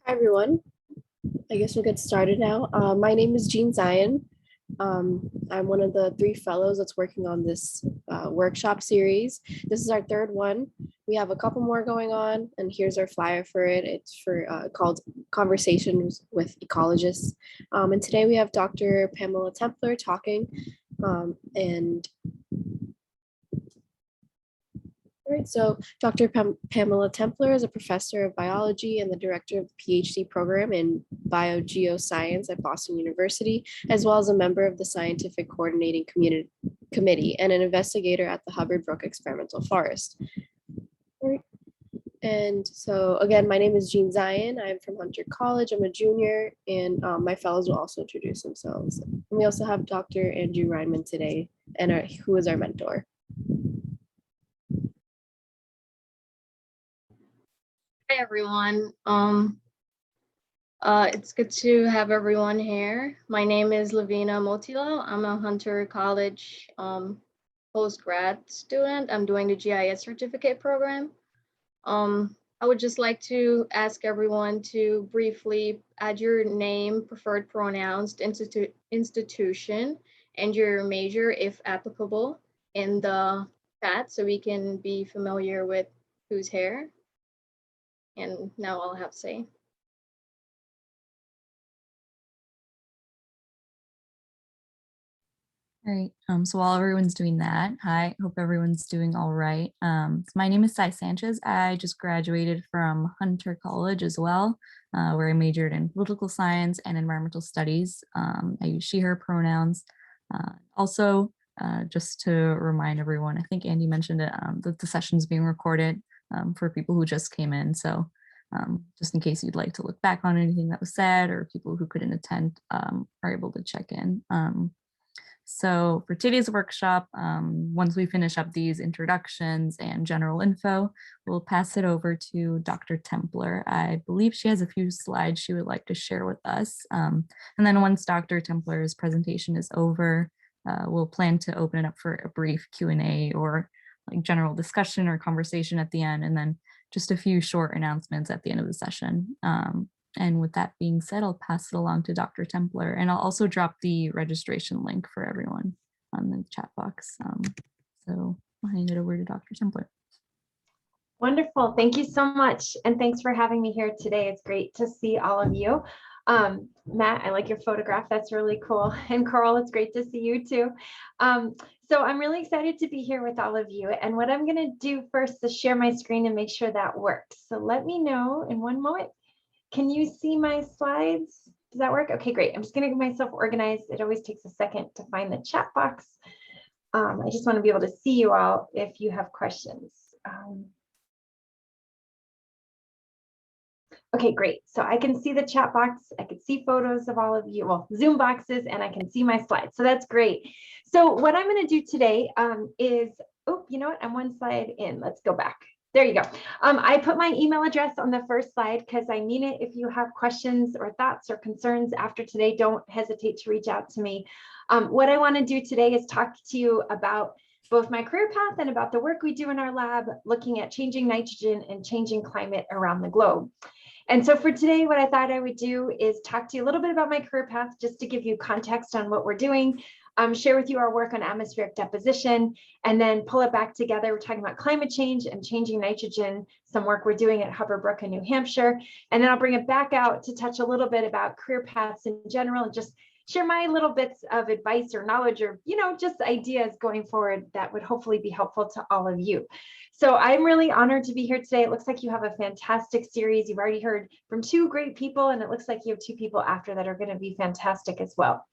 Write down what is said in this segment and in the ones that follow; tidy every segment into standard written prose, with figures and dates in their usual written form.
Hi, everyone. I guess we'll get started now. My name is Jean Zion. I'm one of the three fellows that's working on this workshop series. This is our third one. We have a couple more going on, and here's our flyer for it. It's for called Conversations with Ecologists. And today we have Dr. Pamela Templer talking. And All right, so Dr. Pamela Templer is a professor of biology and the director of the PhD program in biogeoscience at Boston University, as well as a member of the scientific coordinating committee and an investigator at the Hubbard Brook Experimental Forest. All right. And so again, my name is Jean Zion. I'm from Hunter College. I'm a junior, and my fellows will also introduce themselves. And we also have Dr. Andrew Ryman today, and who is our mentor. Hi everyone. It's good to have everyone here. My name is Lavina Motilo. I'm a Hunter College post-grad student. I'm doing the GIS certificate program. I would just like to ask everyone to briefly add your name, preferred pronouns, institution, and your major, if applicable, in the chat so we can be familiar with who's here. And now I'll have to say. All right, so while everyone's doing that, hi, hope everyone's doing all right. So my name is Sai Sanchez. I just graduated from Hunter College as well, where I majored in political science and environmental studies. I use she, her pronouns. Also, just to remind everyone, I think Andy mentioned it, that the session's being recorded for people who just came in. So just in case you'd like to look back on anything that was said, or people who couldn't attend are able to check in. So for today's workshop, once we finish up these introductions and general info, we'll pass it over to Dr. Templer. I believe she has a few slides she would like to share with us. And then once Dr. Templer's presentation is over, we'll plan to open it up for a brief Q&A or like general discussion or conversation at the end, and then just a few short announcements at the end of the session. And with that being said, I'll pass it along to Dr. Templer, and I'll also drop the registration link for everyone on the chat box. So I'll hand it over to Dr. Templer. Wonderful. Thank you so much. And thanks for having me here today. It's great to see all of you. Matt, I like your photograph. That's really cool. And Coral, it's great to see you too. So I'm really excited to be here with all of you. And what I'm going to do first is share my screen and make sure that works. So let me know in one moment. Can you see my slides? Does that work? Okay, great. I'm just going to get myself organized. It always takes a second to find the chat box. I just want to be able to see you all if you have questions. Okay, great. So I can see the chat box. I can see photos of all of you, well, Zoom boxes, and I can see my slides. So that's great. So what I'm going to do today is, oh, you know what? I'm one slide in. Let's go back. There you go. I put my email address on the first slide because I mean it. If you have questions or thoughts or concerns after today, don't hesitate to reach out to me. What I want to do today is talk to you about both my career path and about the work we do in our lab, looking at changing nitrogen and changing climate around the globe. And so for today, what I thought I would do is talk to you a little bit about my career path, just to give you context on what we're doing, share with you our work on atmospheric deposition, and then pull it back together. We're talking about climate change and changing nitrogen, some work we're doing at Hubbard Brook in New Hampshire. And then I'll bring it back out to touch a little bit about career paths in general and just share my little bits of advice or knowledge or, you know, just ideas going forward that would hopefully be helpful to all of you. So I'm really honored to be here today. It looks like you have a fantastic series. You've already heard from two great people, and it looks like you have two people after that are going to be fantastic as well.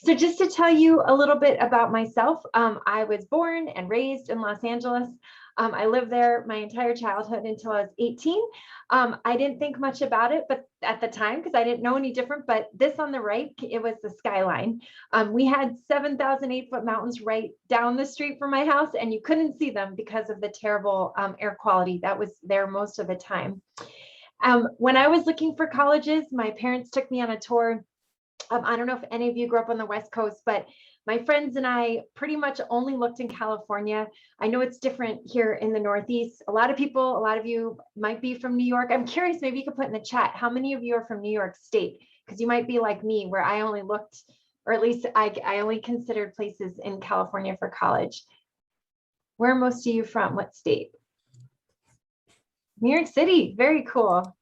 So just to tell you a little bit about myself, I was born and raised in Los Angeles. I lived there my entire childhood until I was 18. I didn't think much about it, but at the time, because I didn't know any different, but this on the right, it was the skyline. We had 7,000 8-foot mountains right down the street from my house, and you couldn't see them because of the terrible air quality that was there most of the time. When I was looking for colleges, my parents took me on a tour. I don't know if any of you grew up on the West Coast, but My friends and I pretty much only looked in California. I know it's different here in the Northeast. A lot of you might be from New York. I'm curious, maybe you could put in the chat, how many of you are from New York State? Because you might be like me, where I only looked, or at least I only considered places in California for college. Where are most of you from? What state? New York City, very cool.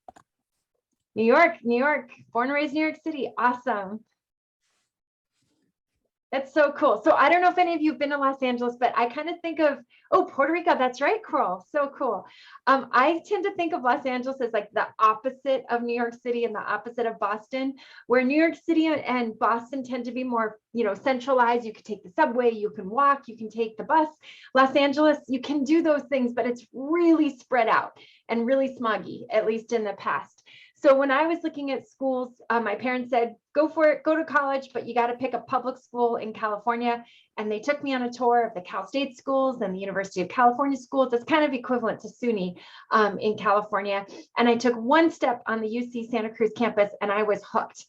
New York, born and raised New York City, awesome. That's so cool. So I don't know if any of you have been to Los Angeles, but I kind of think of, oh, Puerto Rico, that's right, Coral, so cool. I tend to think of Los Angeles as like the opposite of New York City and the opposite of Boston, where New York City and Boston tend to be more, centralized. You can take the subway, you can walk, you can take the bus. Los Angeles, you can do those things, but it's really spread out and really smoggy, at least in the past. So when I was looking at schools, my parents said, go for it, go to college, but you got to pick a public school in California. And they took me on a tour of the Cal State schools and the University of California schools. It's kind of equivalent to SUNY in California. And I took one step on the UC Santa Cruz campus and I was hooked.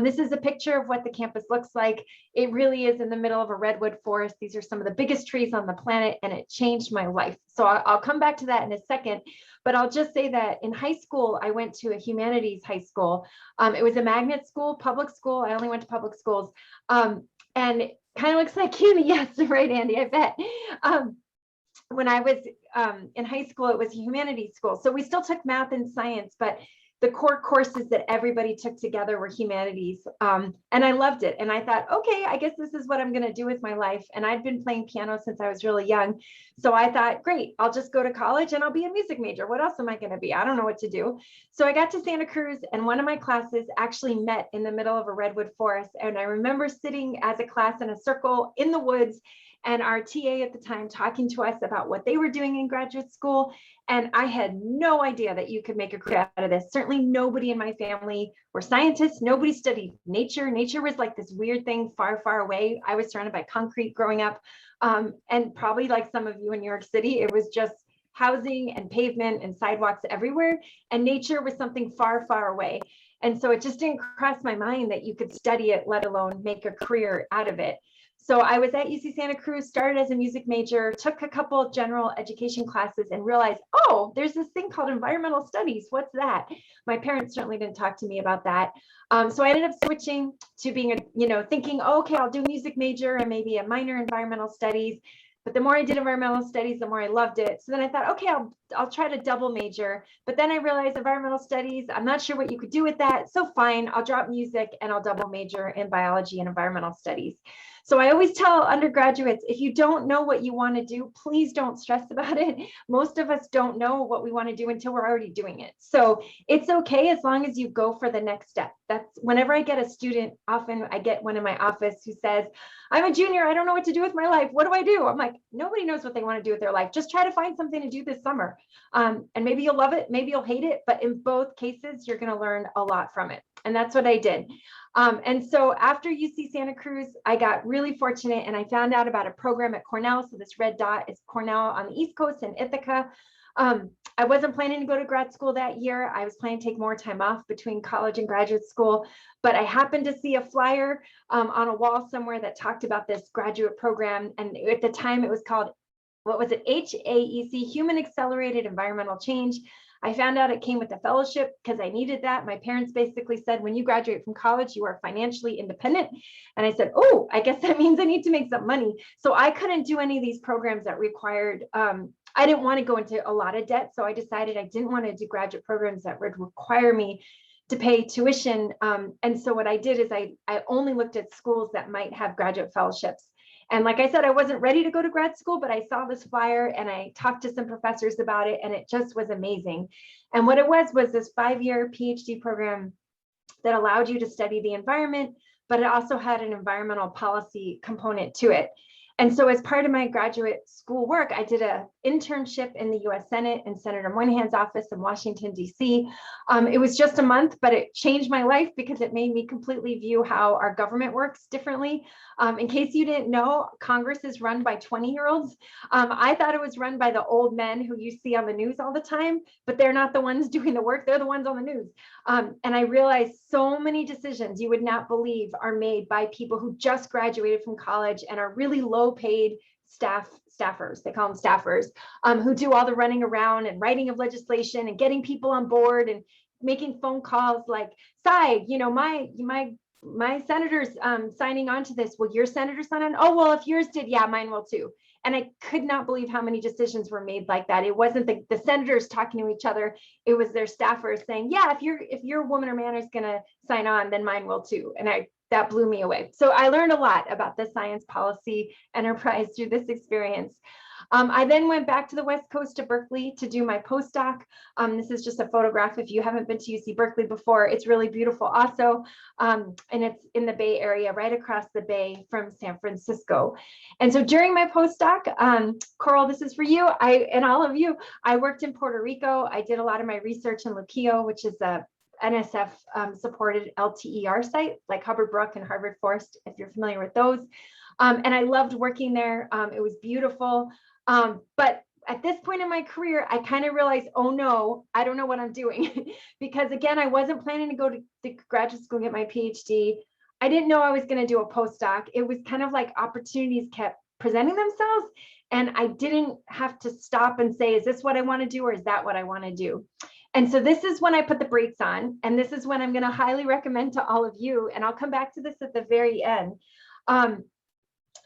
This is a picture of what the campus looks like. It really is in the middle of a redwood forest. These are some of the biggest trees on the planet, and it changed my life. So I'll come back to that in a second. But I'll just say that in high school, I went to a humanities high school. It was a magnet school, public school. I only went to public schools. And it kind of looks like CUNY. Yes, right, Andy, I bet. When I was in high school, it was a humanities school. So we still took math and science, but the core courses that everybody took together were humanities. And I loved it. And I thought, okay, I guess this is what I'm going to do with my life. And I'd been playing piano since I was really young. So I thought, great, I'll just go to college and I'll be a music major. What else am I going to be? I don't know what to do. So I got to Santa Cruz, and one of my classes actually met in the middle of a redwood forest. And I remember sitting as a class in a circle in the woods, and our TA at the time talking to us about what they were doing in graduate school. And I had no idea that you could make a career out of this. Certainly nobody in my family were scientists. Nobody studied nature. Nature was like this weird thing far, far away. I was surrounded by concrete growing up. And probably like some of you in New York City, it was just housing and pavement and sidewalks everywhere. And nature was something far, far away. And so it just didn't cross my mind that you could study it, let alone make a career out of it. So I was at UC Santa Cruz, started as a music major, took a couple of general education classes, and realized, oh, there's this thing called environmental studies. What's that? My parents certainly didn't talk to me about that. So I ended up switching to being thinking, oh, okay, I'll do music major and maybe a minor environmental studies. But the more I did environmental studies, the more I loved it. So then I thought, okay, I'll try to double major. But then I realized environmental studies, I'm not sure what you could do with that. So fine, I'll drop music and I'll double major in biology and environmental studies. So I always tell undergraduates, if you don't know what you want to do, please don't stress about it. Most of us don't know what we want to do until we're already doing it. So it's okay as long as you go for the next step. That's whenever I get a student, often I get one in my office who says, I'm a junior, I don't know what to do with my life. What do I do? I'm like, nobody knows what they want to do with their life. Just try to find something to do this summer. And maybe you'll love it, maybe you'll hate it, but in both cases, you're going to learn a lot from it. And that's what I did. And so after UC Santa Cruz, I got really fortunate and I found out about a program at Cornell. So this red dot is Cornell on the East Coast in Ithaca. I wasn't planning to go to grad school that year. I was planning to take more time off between college and graduate school, but I happened to see a flyer on a wall somewhere that talked about this graduate program. And at the time it was called, what was it? HAEC, Human Accelerated Environmental Change. I found out it came with a fellowship because I needed that. My parents basically said, when you graduate from college, you are financially independent. And I said, oh, I guess that means I need to make some money. So I couldn't do any of these programs that required, I didn't want to go into a lot of debt. So I decided I didn't want to do graduate programs that would require me to pay tuition. And so what I did is I only looked at schools that might have graduate fellowships. And like I said, I wasn't ready to go to grad school, but I saw this flyer and I talked to some professors about it, and it just was amazing. And what it was this 5-year PhD program that allowed you to study the environment, but it also had an environmental policy component to it. And so as part of my graduate school work, I did an internship in the US Senate in Senator Moynihan's office in Washington, D.C. It was just a month, but it changed my life because it made me completely view how our government works differently. In case you didn't know, Congress is run by 20-year-olds. I thought it was run by the old men who you see on the news all the time, but they're not the ones doing the work. They're the ones on the news. And I realized so many decisions you would not believe are made by people who just graduated from college and are really low paid staffers, they call them staffers, who do all the running around and writing of legislation and getting people on board and making phone calls like, "Sai, you know, my senator's signing on to this. Will your senator sign on? Oh, well, if yours did, yeah, mine will too." And I could not believe how many decisions were made like that. It wasn't the senators talking to each other. It was their staffers saying, "Yeah, if your woman or man is going to sign on, then mine will too." And that blew me away. So I learned a lot about the science policy enterprise through this experience. I then went back to the West Coast to Berkeley to do my postdoc. This is just a photograph. If you haven't been to UC Berkeley before, it's really beautiful also. And it's in the Bay Area, right across the bay from San Francisco. And so during my postdoc, Coral, this is for you, and all of you, I worked in Puerto Rico. I did a lot of my research in Luquillo, which is a NSF supported LTER site, like Hubbard Brook and Harvard Forest, if you're familiar with those. And I loved working there. It was beautiful. But at this point in my career, I kind of realized, oh no, I don't know what I'm doing. Because again, I wasn't planning to go to the graduate school and get my PhD. I didn't know I was going to do a postdoc. It was kind of like opportunities kept presenting themselves. And I didn't have to stop and say, is this what I want to do or is that what I want to do? And so this is when I put the brakes on, and this is when I'm going to highly recommend to all of you, and I'll come back to this at the very end,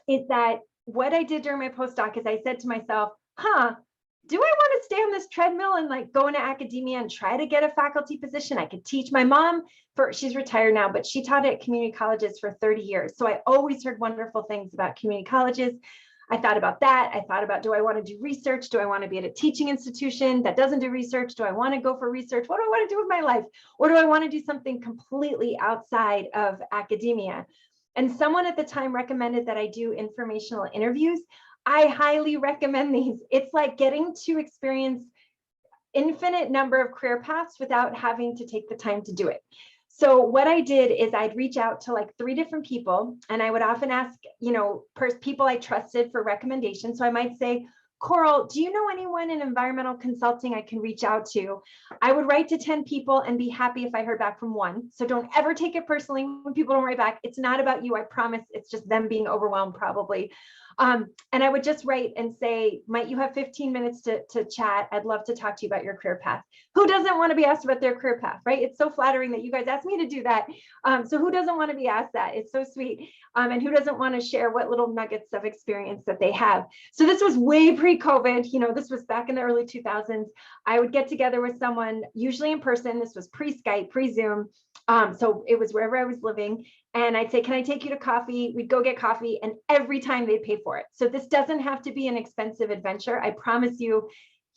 is that what I did during my postdoc is I said to myself, do I want to stay on this treadmill and like go into academia and try to get a faculty position? I could teach. My mom, she's retired now, but she taught at community colleges for 30 years. So I always heard wonderful things about community colleges. I thought about that. I thought about, do I want to do research? Do I want to be at a teaching institution that doesn't do research? Do I want to go for research? What do I want to do with my life? Or do I want to do something completely outside of academia? And someone at the time recommended that I do informational interviews. I highly recommend these. It's like getting to experience infinite number of career paths without having to take the time to do it. So what I did is I'd reach out to like 3 different people, and I would often ask, people I trusted for recommendations. So I might say, Coral, do you know anyone in environmental consulting I can reach out to? I would write to 10 people and be happy if I heard back from 1. So don't ever take it personally when people don't write back. It's not about you, I promise. It's just them being overwhelmed probably. And I would just write and say, might you have 15 minutes to chat? I'd love to talk to you about your career path. Who doesn't want to be asked about their career path, right? It's so flattering that you guys asked me to do that. So who doesn't want to be asked that? It's so sweet. And who doesn't want to share what little nuggets of experience that they have? So this was way pre-COVID. This was back in the early 2000s. I would get together with someone, usually in person. This was pre-Skype, pre-Zoom. So it was wherever I was living. And I'd say, can I take you to coffee? We'd go get coffee, and every time they'd pay for it. So this doesn't have to be an expensive adventure. I promise you,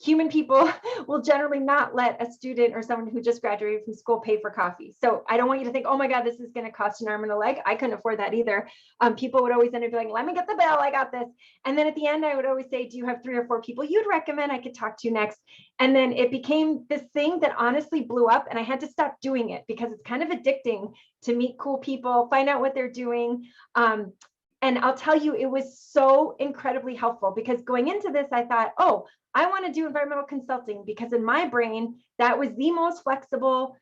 human people will generally not let a student or someone who just graduated from school pay for coffee. So I don't want you to think, oh my God, this is going to cost an arm and a leg. I couldn't afford that either. People would always end up being like, let me get the bill, I got this. And then at the end, I would always say, do you have 3 or 4 people you'd recommend I could talk to next? And then it became this thing that honestly blew up, and I had to stop doing it because it's kind of addicting to meet cool people, find out what they're doing. And I'll tell you, it was so incredibly helpful because going into this, I thought, oh, I want to do environmental consulting because in my brain, that was the most flexible,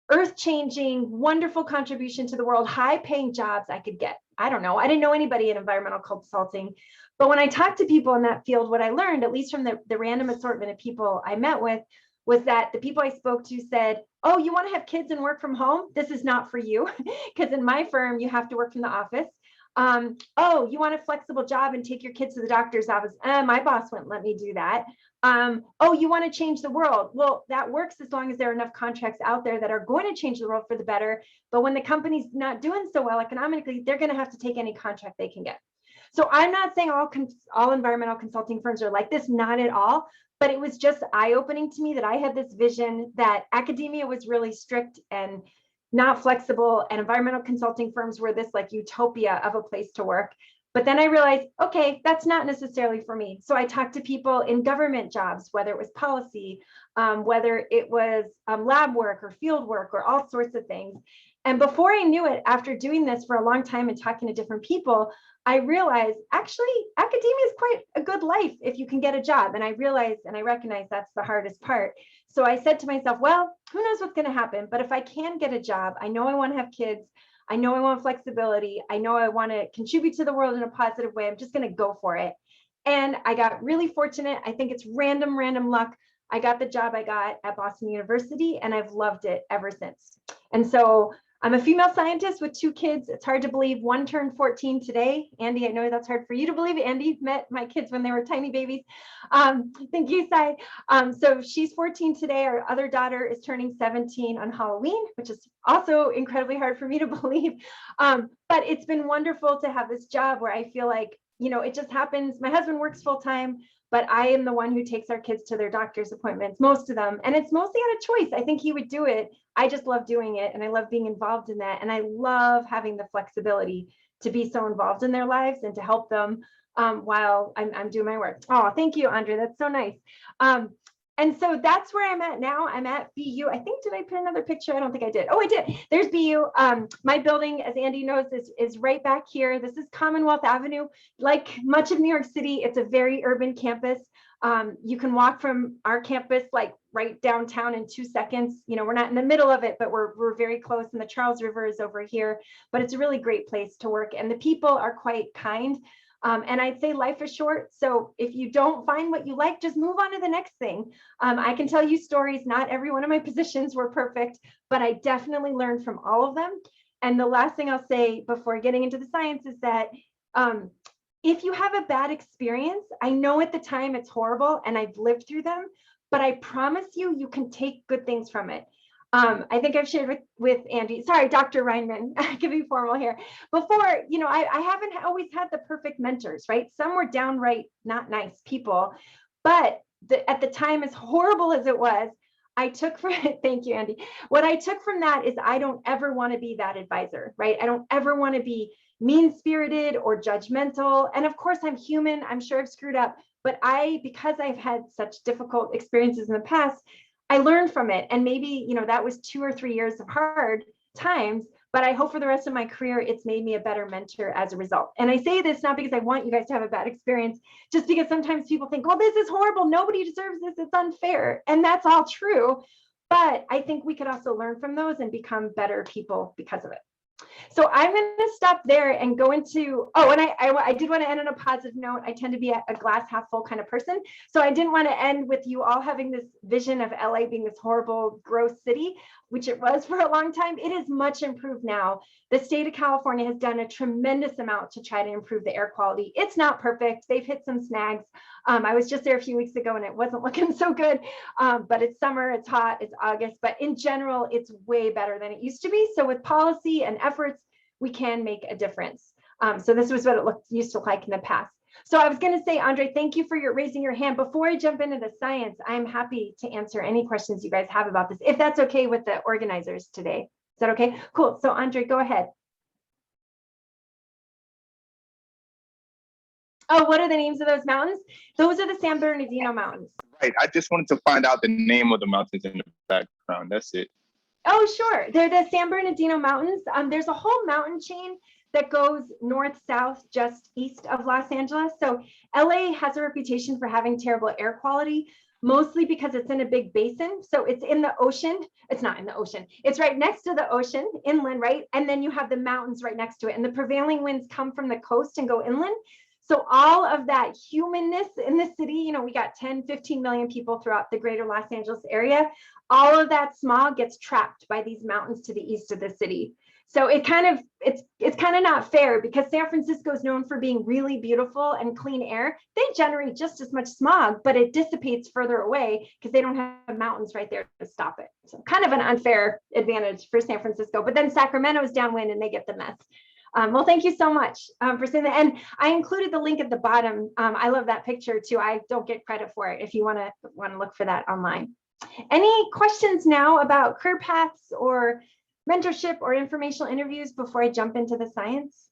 earth-changing, wonderful contribution to the world, high-paying jobs I could get. I don't know. I didn't know anybody in environmental consulting. But when I talked to people in that field, what I learned, at least from the random assortment of people I met with, was that the people I spoke to said, oh, you want to have kids and work from home? This is not for you. Because in my firm, you have to work from the office. Oh, you want a flexible job and take your kids to the doctor's office? My boss wouldn't let me do that. Oh, you want to change the world? Well, that works as long as there are enough contracts out there that are going to change the world for the better. But when the company's not doing so well economically, they're going to have to take any contract they can get. So I'm not saying all environmental consulting firms are like this, not at all. But it was just eye-opening to me that I had this vision that academia was really strict and not flexible, and environmental consulting firms were this like utopia of a place to work. But then I realized, okay, that's not necessarily for me. So I talked to people in government jobs, whether it was policy, whether it was lab work or field work or all sorts of things. And before I knew it, after doing this for a long time and talking to different people, I realized actually academia is quite a good life if you can get a job. And I realized and I recognize that's the hardest part. So I said to myself, well, who knows what's going to happen? But if I can get a job, I know I want to have kids. I know I want flexibility. I know I want to contribute to the world in a positive way. I'm just going to go for it. And I got really fortunate. I think it's random luck. I got the job I got at Boston University, and I've loved it ever since. And so I'm a female scientist with 2 kids. It's hard to believe. One turned 14 today. Andy, I know that's hard for you to believe. Andy met my kids when they were tiny babies. Thank you, Sai. So she's 14 today. Our other daughter is turning 17 on Halloween, which is also incredibly hard for me to believe. But it's been wonderful to have this job where I feel like, you know, it just happens. My husband works full time, but I am the one who takes our kids to their doctor's appointments, most of them. And it's mostly out of choice. I think he would do it. I just love doing it. And I love being involved in that. And I love having the flexibility to be so involved in their lives and to help them while I'm doing my work. Oh, thank you, Andre. That's so nice. And so that's where I'm at now. I'm at BU. I think, did I put another picture? I don't think I did. Oh, I did. There's BU. My building, as Andy knows, is right back here. This is Commonwealth Avenue. Like much of New York City, it's a very urban campus. You can walk from our campus like right downtown in 2 seconds. You know, we're not in the middle of it, but we're very close, and the Charles River is over here. But it's a really great place to work, and the people are quite kind. And I'd say life is short. So if you don't find what you like, just move on to the next thing. I can tell you stories. Not every one of my positions were perfect, but I definitely learned from all of them. And the last thing I'll say before getting into the science is that if you have a bad experience, I know at the time it's horrible and I've lived through them, but I promise you, you can take good things from it. I think I've shared with Andy, sorry, Dr. Reinman, I can be formal here. Before, you know, I haven't always had the perfect mentors, right? Some were downright not nice people, but at the time, as horrible as it was, I took from it, thank you, Andy. What I took from that is I don't ever want to be that advisor, right? I don't ever want to be mean-spirited or judgmental. And of course, I'm human. I'm sure I've screwed up, but because I've had such difficult experiences in the past, I learned from it. And maybe, you know, that was 2 or 3 years of hard times, but I hope for the rest of my career, it's made me a better mentor as a result. And I say this not because I want you guys to have a bad experience, just because sometimes people think, well, this is horrible. Nobody deserves this. It's unfair. And that's all true. But I think we could also learn from those and become better people because of it. So I'm going to stop there and go into, oh, and I did want to end on a positive note. I tend to be a glass half full kind of person. So I didn't want to end with you all having this vision of LA being this horrible, gross city, which it was for a long time. It is much improved now. The state of California has done a tremendous amount to try to improve the air quality. It's not perfect. They've hit some snags. I was just there a few weeks ago and it wasn't looking so good, but it's summer, it's hot, it's August, but in general, it's way better than it used to be. So with policy and efforts, we can make a difference. So this was what it used to look like in the past. So I was going to say, Andre, thank you for raising your hand. Before I jump into the science, I'm happy to answer any questions you guys have about this, if that's okay with the organizers today. Is that okay? Cool. So Andre, go ahead. Oh, what are the names of those mountains? Those are the San Bernardino Mountains. Right. I just wanted to find out the name of the mountains in the background. That's it. Oh, sure. They're the San Bernardino Mountains. There's a whole mountain chain that goes north-south just east of Los Angeles. So LA has a reputation for having terrible air quality, mostly because it's in a big basin. So it's in the ocean. It's not in the ocean. It's right next to the ocean, inland, right? And then you have the mountains right next to it. And the prevailing winds come from the coast and go inland. So all of that humanness in the city, you know, we got 10, 15 million people throughout the greater Los Angeles area. All of that smog gets trapped by these mountains to the east of the city. So it's kind of not fair because San Francisco is known for being really beautiful and clean air. They generate just as much smog, but it dissipates further away because they don't have mountains right there to stop it. So kind of an unfair advantage for San Francisco. But then Sacramento's downwind and they get the mess. Well, thank you so much for saying that. And I included the link at the bottom. I love that picture too. I don't get credit for it if you want to look for that online. Any questions now about career paths or mentorship or informational interviews before I jump into the science?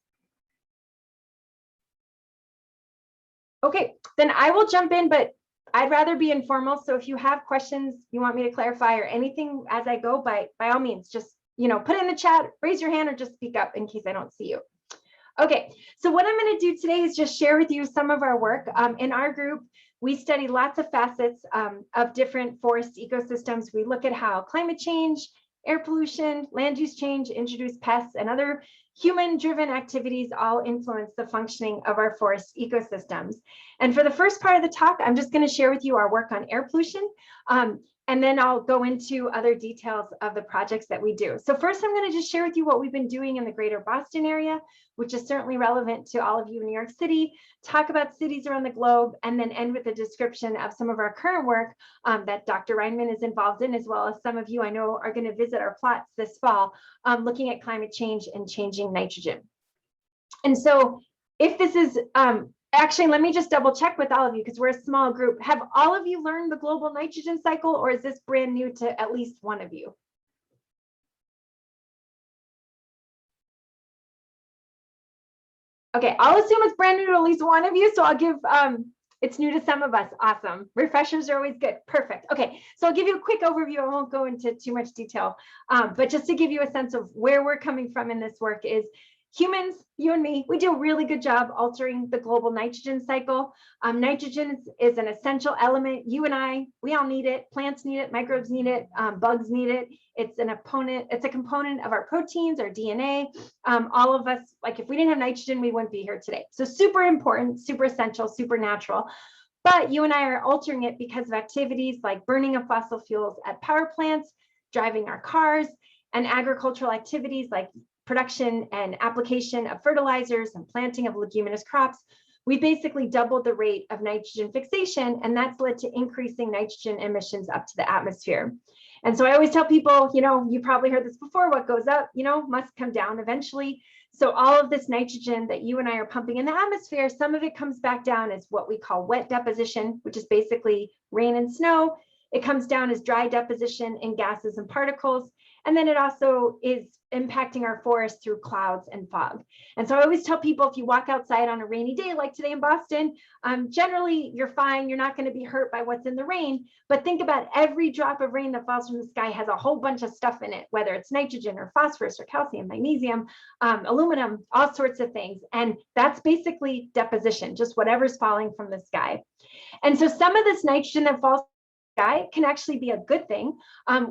Okay, then I will jump in, but I'd rather be informal. So if you have questions you want me to clarify or anything as I go, by all means, just, put it in the chat, raise your hand, or just speak up in case I don't see you. Okay, so what I'm going to do today is just share with you some of our work. In our group, we study lots of facets of different forest ecosystems. We look at how climate change, air pollution, land use change, introduced pests, and other human-driven activities all influence the functioning of our forest ecosystems. And for the first part of the talk, I'm just going to share with you our work on air pollution. And then I'll go into other details of the projects that we do. So first, I'm going to just share with you what we've been doing in the greater Boston area, which is certainly relevant to all of you in New York City, talk about cities around the globe, and then end with a description of some of our current work that Dr. Reinman is involved in, as well as some of you I know are going to visit our plots this fall, looking at climate change and changing nitrogen. And so if this is, actually, let me just double check with all of you because we're a small group. Have all of you learned the global nitrogen cycle, or is this brand new to at least one of you? Okay, I'll assume it's brand new to at least one of you, so I'll give, it's new to some of us. Awesome. Refreshers are always good. Perfect. Okay, so I'll give you a quick overview. I won't go into too much detail, but just to give you a sense of where we're coming from in this work is humans, you and me, we do a really good job altering the global nitrogen cycle. Nitrogen is an essential element. You and I, we all need it. Plants need it, microbes need it, bugs need it. It's a component of our proteins, our DNA. All of us, like if we didn't have nitrogen, we wouldn't be here today. So super important, super essential, super natural. But you and I are altering it because of activities like burning of fossil fuels at power plants, driving our cars, and agricultural activities like production and application of fertilizers and planting of leguminous crops. We basically doubled the rate of nitrogen fixation, and that's led to increasing nitrogen emissions up to the atmosphere. And so I always tell people, you probably heard this before, what goes up, must come down eventually. So all of this nitrogen that you and I are pumping in the atmosphere, some of it comes back down as what we call wet deposition, which is basically rain and snow. It comes down as dry deposition in gases and particles. And then it also is impacting our forests through clouds and fog. And so I always tell people, if you walk outside on a rainy day like today in Boston, generally you're fine. You're not going to be hurt by what's in the rain. But think about every drop of rain that falls from the sky has a whole bunch of stuff in it, whether it's nitrogen or phosphorus or calcium, magnesium, aluminum, all sorts of things. And that's basically deposition, just whatever's falling from the sky. And so some of this nitrogen that falls sky can actually be a good thing.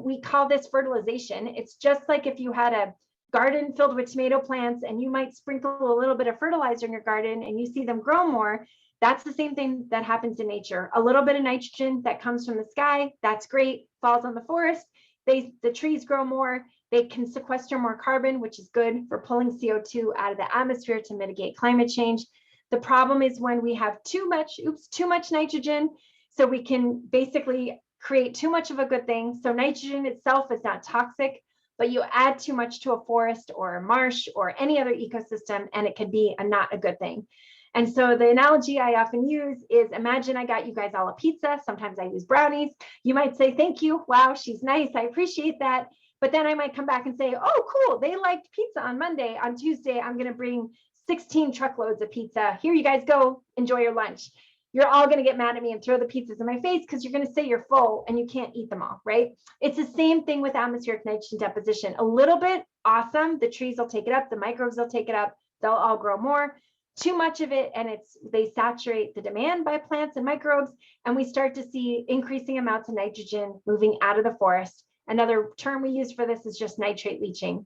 We call this fertilization. It's just like if you had a garden filled with tomato plants and you might sprinkle a little bit of fertilizer in your garden and you see them grow more. That's the same thing that happens in nature. A little bit of nitrogen that comes from the sky, that's great, falls on the forest. The trees grow more. They can sequester more carbon, which is good for pulling CO2 out of the atmosphere to mitigate climate change. The problem is when we have too much nitrogen. So we can basically create too much of a good thing. So nitrogen itself is not toxic, but you add too much to a forest or a marsh or any other ecosystem, and it could be not a good thing. And so the analogy I often use is, imagine I got you guys all a pizza. Sometimes I use brownies. You might say, thank you. Wow, she's nice. I appreciate that. But then I might come back and say, oh, cool. They liked pizza on Monday. On Tuesday, I'm going to bring 16 truckloads of pizza. Here you guys go. Enjoy your lunch. You're all going to get mad at me and throw the pizzas in my face because you're going to say you're full and you can't eat them all, right? It's the same thing with atmospheric nitrogen deposition. A little bit, awesome. The trees will take it up. The microbes will take it up. They'll all grow more. Too much of it, and they saturate the demand by plants and microbes, and we start to see increasing amounts of nitrogen moving out of the forest. Another term we use for this is just nitrate leaching.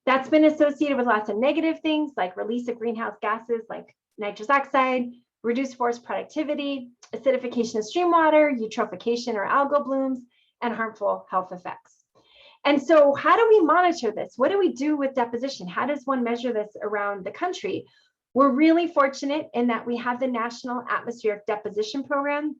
That's been associated with lots of negative things like release of greenhouse gases like nitrous oxide, reduced forest productivity, acidification of stream water, eutrophication or algal blooms, and harmful health effects. And so how do we monitor this? What do we do with deposition? How does one measure this around the country? We're really fortunate in that we have the National Atmospheric Deposition Program.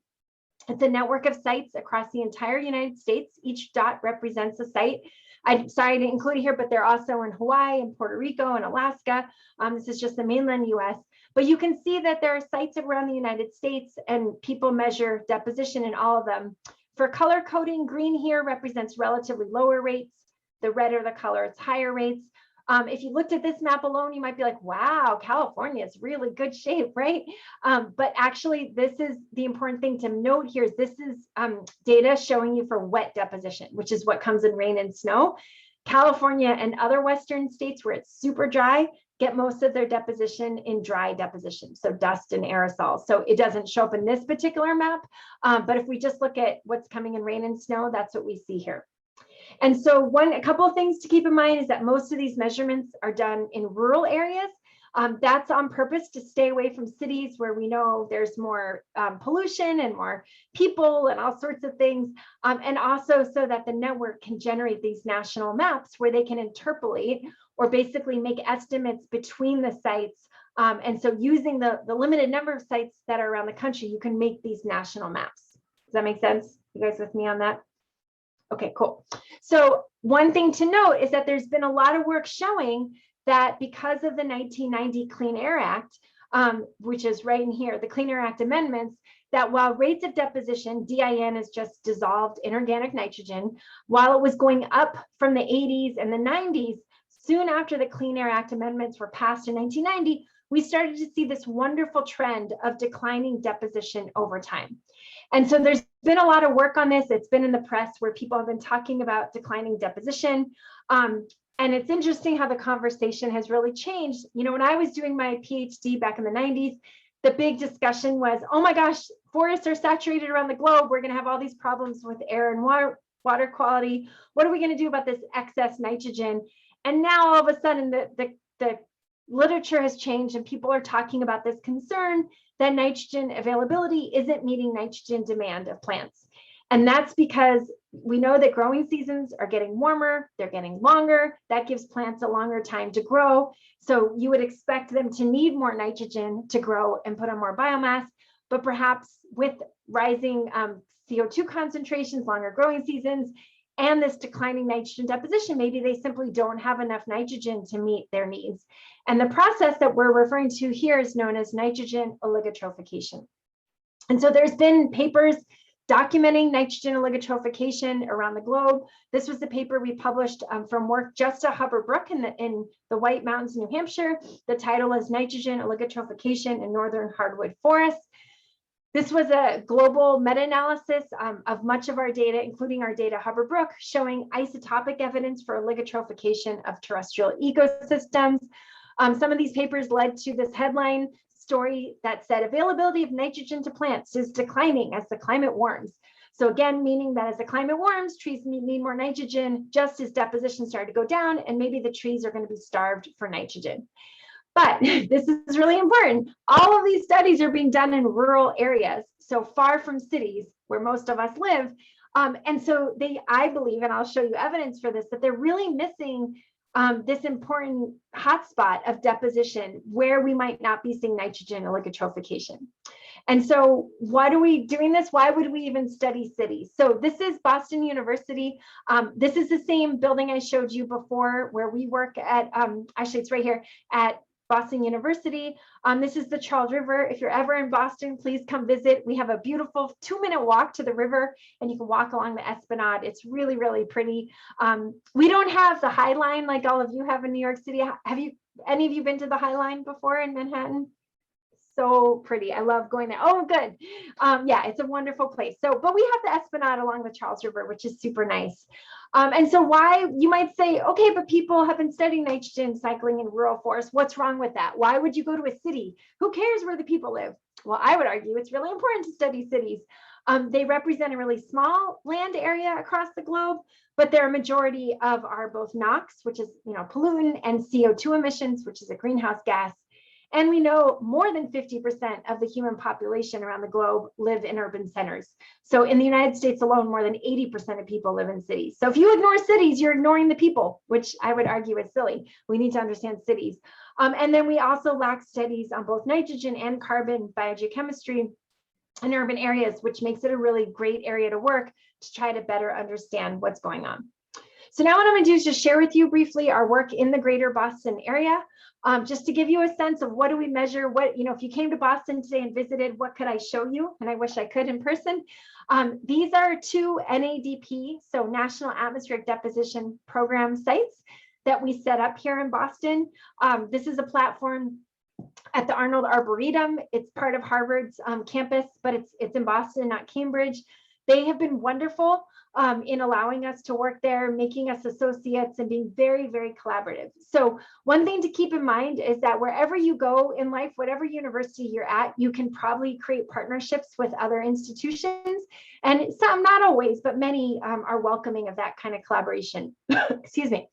It's a network of sites across the entire United States. Each dot represents a site. I'm sorry to include it here, but they're also in Hawaii and Puerto Rico and Alaska. This is just the mainland US. But you can see that there are sites around the United States and people measure deposition in all of them. For color coding, green here represents relatively lower rates. The redder the color, it's higher rates. If you looked at this map alone, you might be like, wow, California is really good shape, right? But actually, this is the important thing to note here is this is data showing you for wet deposition, which is what comes in rain and snow. California and other Western states where it's super dry get most of their deposition in dry deposition, so dust and aerosol. So it doesn't show up in this particular map, but if we just look at what's coming in rain and snow, that's what we see here. And so a couple of things to keep in mind is that most of these measurements are done in rural areas. That's on purpose to stay away from cities where we know there's more pollution and more people and all sorts of things. And also so that the network can generate these national maps where they can interpolate or basically make estimates between the sites. And so using the limited number of sites that are around the country, you can make these national maps. Does that make sense? You guys with me on that? Okay, cool. So one thing to note is that there's been a lot of work showing that because of the 1990 Clean Air Act, which is right in here, the Clean Air Act amendments, that while rates of deposition, DIN is just dissolved inorganic nitrogen, while it was going up from the 80s and the 90s, soon after the Clean Air Act amendments were passed in 1990, we started to see this wonderful trend of declining deposition over time. And so there's been a lot of work on this. It's been in the press where people have been talking about declining deposition. And it's interesting how the conversation has really changed. You know, when I was doing my PhD back in the 90s, the big discussion was, oh my gosh, forests are saturated around the globe. We're going to have all these problems with air and water quality. What are we going to do about this excess nitrogen? And now all of a sudden the literature has changed and people are talking about this concern that nitrogen availability isn't meeting nitrogen demand of plants. And that's because we know that growing seasons are getting warmer, they're getting longer. That gives plants a longer time to grow. So you would expect them to need more nitrogen to grow and put on more biomass, but perhaps with rising CO2 concentrations, longer growing seasons, and this declining nitrogen deposition, maybe they simply don't have enough nitrogen to meet their needs. And the process that we're referring to here is known as nitrogen oligotrophication. And so there's been papers documenting nitrogen oligotrophication around the globe. This was the paper we published from work just at Hubbard Brook in the White Mountains, New Hampshire. The title is Nitrogen Oligotrophication in Northern Hardwood Forests. This was a global meta-analysis of much of our data, including our data Hubbard Brook, showing isotopic evidence for oligotrophication of terrestrial ecosystems. Some of these papers led to this headline story that said availability of nitrogen to plants is declining as the climate warms. So again, meaning that as the climate warms, trees need more nitrogen, just as deposition started to go down, and maybe the trees are going to be starved for nitrogen. But this is really important. All of these studies are being done in rural areas, so far from cities where most of us live. And so I believe, and I'll show you evidence for this, that they're really missing this important hotspot of deposition where we might not be seeing nitrogen oligotrophication. And so why are we doing this? Why would we even study cities? So this is Boston University. This is the same building I showed you before where we work at, actually it's right here at Boston University. This is the Charles River. If you're ever in Boston, please come visit. We have a beautiful 2-minute walk to the river and you can walk along the Esplanade. It's really, really pretty. We don't have the High Line like all of you have in New York City. Have any of you been to the High Line before in Manhattan? So pretty. I love going there. Oh, good. Yeah, it's a wonderful place. So, but we have the Esplanade along the Charles River, which is super nice. And so why, you might say, okay, but people have been studying nitrogen cycling in rural forests. What's wrong with that? Why would you go to a city? Who cares where the people live? Well, I would argue it's really important to study cities. They represent a really small land area across the globe, but they're a majority of our both NOx, which is, pollutant, and CO2 emissions, which is a greenhouse gas. And we know more than 50% of the human population around the globe live in urban centers. So in the United States alone, more than 80% of people live in cities. So if you ignore cities, you're ignoring the people, which I would argue is silly. We need to understand cities. And then we also lack studies on both nitrogen and carbon biogeochemistry in urban areas, which makes it a really great area to work to try to better understand what's going on. So now what I'm going to do is just share with you briefly our work in the greater Boston area, just to give you a sense of what do we measure, what, if you came to Boston today and visited, what could I show you? And I wish I could in person. These are 2 NADP, so National Atmospheric Deposition Program sites. that we set up here in Boston. This is a platform at the Arnold Arboretum. It's part of Harvard's campus, but it's in Boston, not Cambridge. They have been wonderful in allowing us to work there, making us associates and being very, very collaborative. So one thing to keep in mind is that wherever you go in life, whatever university you're at, you can probably create partnerships with other institutions. And some, not always, but many are welcoming of that kind of collaboration. Excuse me.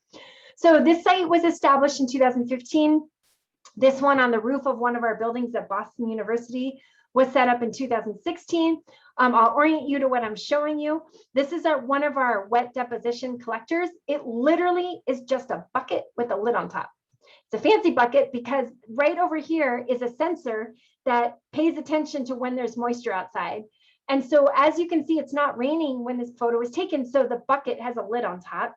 So this site was established in 2015. This one on the roof of one of our buildings at Boston University was set up in 2016. I'll orient you to what I'm showing you. This is one of our wet deposition collectors. It literally is just a bucket with a lid on top. It's a fancy bucket because right over here is a sensor that pays attention to when there's moisture outside. And so as you can see, it's not raining when this photo was taken, so the bucket has a lid on top.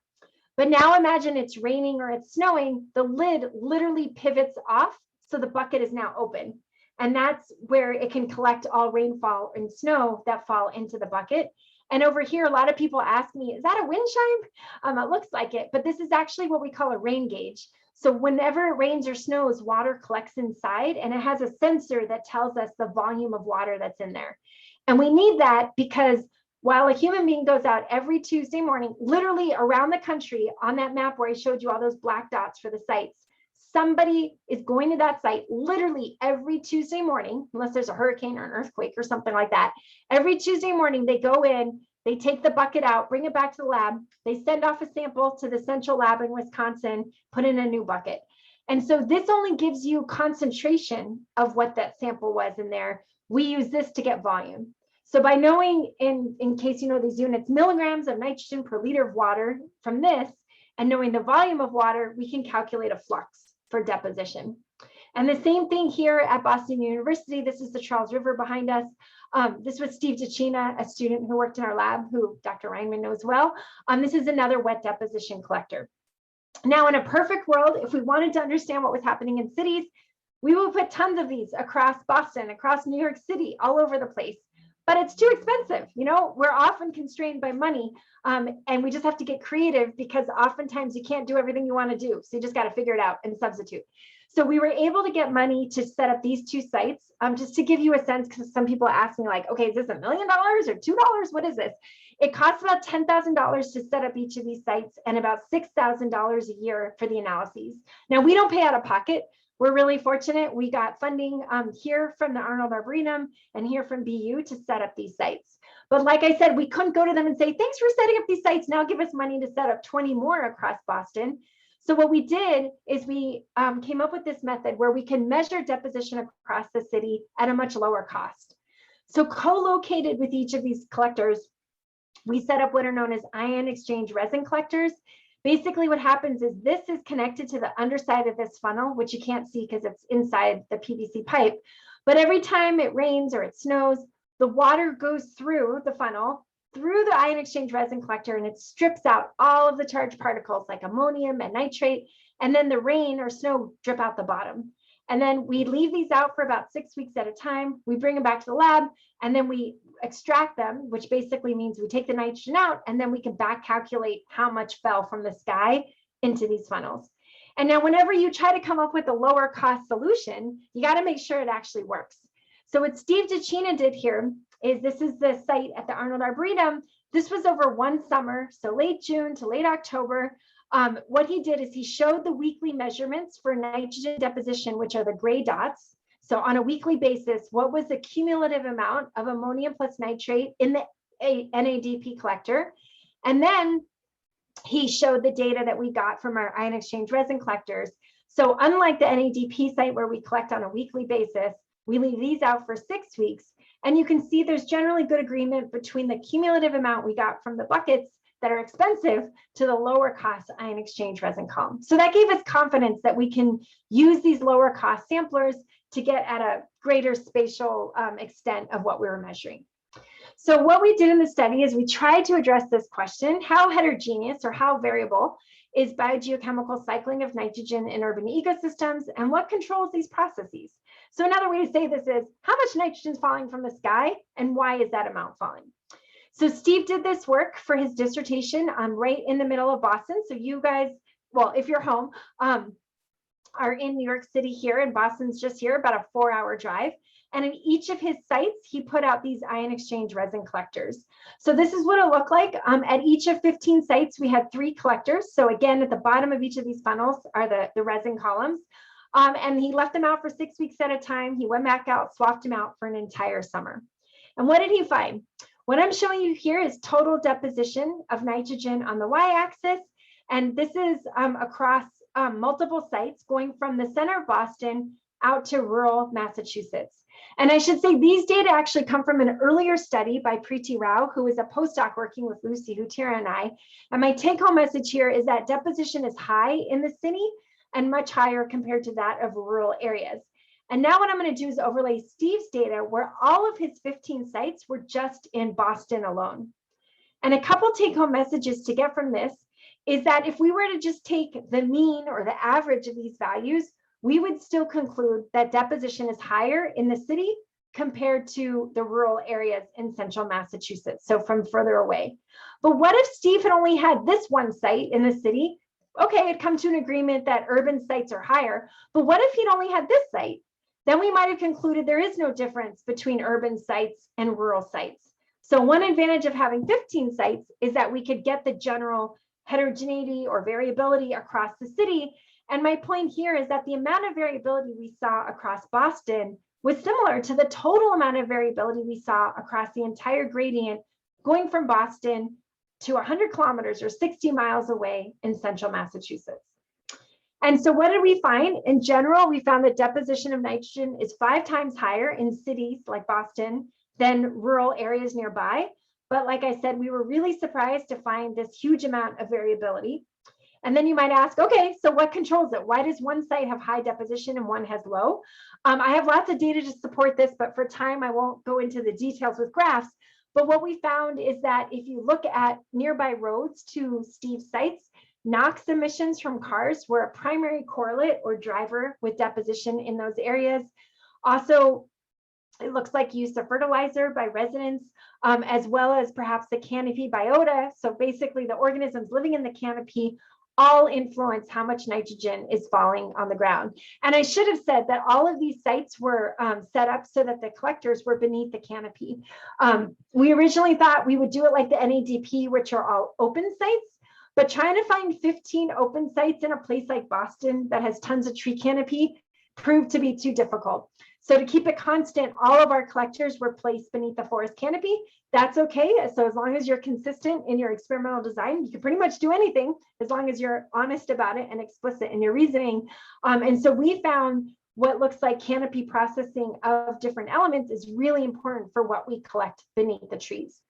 But now imagine it's raining or it's snowing, the lid literally pivots off, so the bucket is now open. And that's where it can collect all rainfall and snow that fall into the bucket. And over here, a lot of people ask me, is that a wind chime? It looks like it, but this is actually what we call a rain gauge. So whenever it rains or snows, water collects inside, and it has a sensor that tells us the volume of water that's in there. And we need that because while a human being goes out every Tuesday morning, literally around the country on that map where I showed you all those black dots for the sites, somebody is going to that site literally every Tuesday morning, unless there's a hurricane or an earthquake or something like that. Every Tuesday morning, they go in, they take the bucket out, bring it back to the lab, they send off a sample to the central lab in Wisconsin, put in a new bucket. And so this only gives you concentration of what that sample was in there. We use this to get volume. So by knowing, in case you know these units, milligrams of nitrogen per liter of water from this, and knowing the volume of water, we can calculate a flux for deposition. And the same thing here at Boston University. This is the Charles River behind us. This was Steve DeCina, a student who worked in our lab, who Dr. Reinman knows well. This is another wet deposition collector. Now, in a perfect world, if we wanted to understand what was happening in cities, we would put tons of these across Boston, across New York City, all over the place. But it's too expensive. You know, we're often constrained by money, and we just have to get creative because oftentimes you can't do everything you want to do. So you just got to figure it out and substitute. So we were able to get money to set up these two sites, just to give you a sense, because some people ask me like, okay, is this $1 million or $2? What is this? It costs about $10,000 to set up each of these sites and about $6,000 a year for the analyses. Now, we don't pay out of pocket. We're really fortunate. We got funding here from the Arnold Arboretum and here from BU to set up these sites. But like I said, we couldn't go to them and say, thanks for setting up these sites. Now give us money to set up 20 more across Boston. So what we did is we came up with this method where we can measure deposition across the city at a much lower cost. So co-located with each of these collectors, we set up what are known as ion exchange resin collectors. Basically what happens is this is connected to the underside of this funnel, which you can't see because it's inside the PVC pipe. But every time it rains or it snows, the water goes through the funnel, through the ion exchange resin collector, and it strips out all of the charged particles like ammonium and nitrate, and then the rain or snow drip out the bottom. And then we leave these out for about 6 weeks at a time. We bring them back to the lab, and then we extract them, which basically means we take the nitrogen out, and then we can back calculate how much fell from the sky into these funnels. And now whenever you try to come up with a lower cost solution, you got to make sure it actually works. So what Steve DeCina did here is, this is the site at the Arnold Arboretum. This was over one summer, so late June to late October. What he did is he showed the weekly measurements for nitrogen deposition, which are the gray dots. So on a weekly basis, what was the cumulative amount of ammonium plus nitrate in the NADP collector? And then he showed the data that we got from our ion exchange resin collectors. So unlike the NADP site where we collect on a weekly basis, we leave these out for 6 weeks. And you can see there's generally good agreement between the cumulative amount we got from the buckets that are expensive to the lower cost ion exchange resin column. So that gave us confidence that we can use these lower cost samplers to get at a greater spatial extent of what we were measuring. So what we did in the study is we tried to address this question: how heterogeneous or how variable is biogeochemical cycling of nitrogen in urban ecosystems, and what controls these processes? So another way to say this is, how much nitrogen is falling from the sky, and why is that amount falling? So Steve did this work for his dissertation right in the middle of Boston. So you guys well, if you're home, are in New York City here, and Boston's just here, about a 4-hour drive. And in each of his sites, he put out these ion exchange resin collectors. So this is what it looked like. At each of 15 sites, we had 3 collectors. So again, at the bottom of each of these funnels are the resin columns. And he left them out for 6 weeks at a time. He went back out, swapped them out for an entire summer. And what did he find? What I'm showing you here is total deposition of nitrogen on the y-axis. And this is across multiple sites going from the center of Boston out to rural Massachusetts. And I should say these data actually come from an earlier study by Preeti Rao, who is a postdoc working with Lucy Hutira and I. And my take-home message here is that deposition is high in the city and much higher compared to that of rural areas. And now what I'm going to do is overlay Steve's data where all of his 15 sites were just in Boston alone. And a couple take-home messages to get from this is that if we were to just take the mean or the average of these values, we would still conclude that deposition is higher in the city compared to the rural areas in central Massachusetts, so from further away. But what if Steve had only had this one site in the city? Okay, it'd come to an agreement that urban sites are higher, but what if he'd only had this site? Then we might have concluded there is no difference between urban sites and rural sites. So one advantage of having 15 sites is that we could get the general heterogeneity or variability across the city. And my point here is that the amount of variability we saw across Boston was similar to the total amount of variability we saw across the entire gradient going from Boston to 100 kilometers or 60 miles away in central Massachusetts. And so what did we find? In general, we found that deposition of nitrogen is 5 times higher in cities like Boston than rural areas nearby. But like I said, we were really surprised to find this huge amount of variability. And then you might ask, okay, so what controls it? Why does one site have high deposition and one has low? I have lots of data to support this, but for time, I won't go into the details with graphs. But what we found is that if you look at nearby roads to Steve's sites, NOx emissions from cars were a primary correlate or driver with deposition in those areas. Also, it looks like use of fertilizer by residents, as well as perhaps the canopy biota. So basically the organisms living in the canopy all influence how much nitrogen is falling on the ground. And I should have said that all of these sites were set up so that the collectors were beneath the canopy. We originally thought we would do it like the NADP, which are all open sites, but trying to find 15 open sites in a place like Boston that has tons of tree canopy proved to be too difficult. So to keep it constant, all of our collectors were placed beneath the forest canopy. That's okay. So as long as you're consistent in your experimental design, you can pretty much do anything as long as you're honest about it and explicit in your reasoning. And so we found what looks like canopy processing of different elements is really important for what we collect beneath the trees.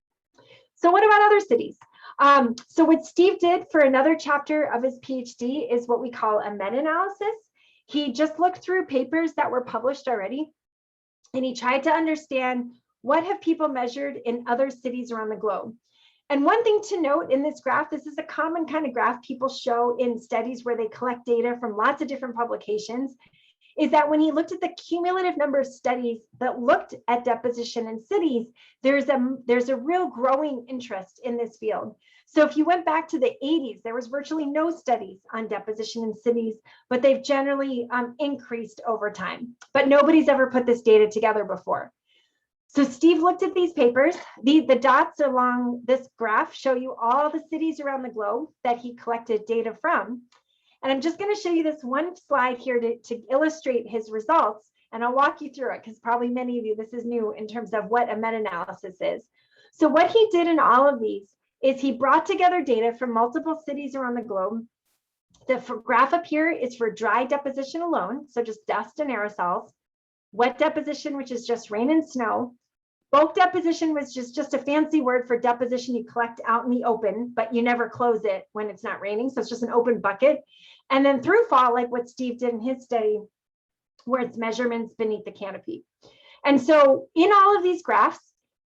So what about other cities? So what Steve did for another chapter of his PhD is what we call a meta-analysis. He just looked through papers that were published already, and he tried to understand what have people measured in other cities around the globe. And one thing to note in this graph, this is a common kind of graph people show in studies where they collect data from lots of different publications, is that when he looked at the cumulative number of studies that looked at deposition in cities, there's a real growing interest in this field. So if you went back to the 80s, there was virtually no studies on deposition in cities, but they've generally increased over time. But nobody's ever put this data together before. So Steve looked at these papers. The dots along this graph show you all the cities around the globe that he collected data from. And I'm just going to show you this one slide here to illustrate his results. And I'll walk you through it because probably many of you, this is new in terms of what a meta-analysis is. So what he did in all of these is he brought together data from multiple cities around the globe. The graph up here is for dry deposition alone, so just dust and aerosols. Wet deposition, which is just rain and snow. Bulk deposition was just a fancy word for deposition you collect out in the open, but you never close it when it's not raining, so it's just an open bucket. And then through fall, like what Steve did in his study, where it's measurements beneath the canopy. And so in all of these graphs,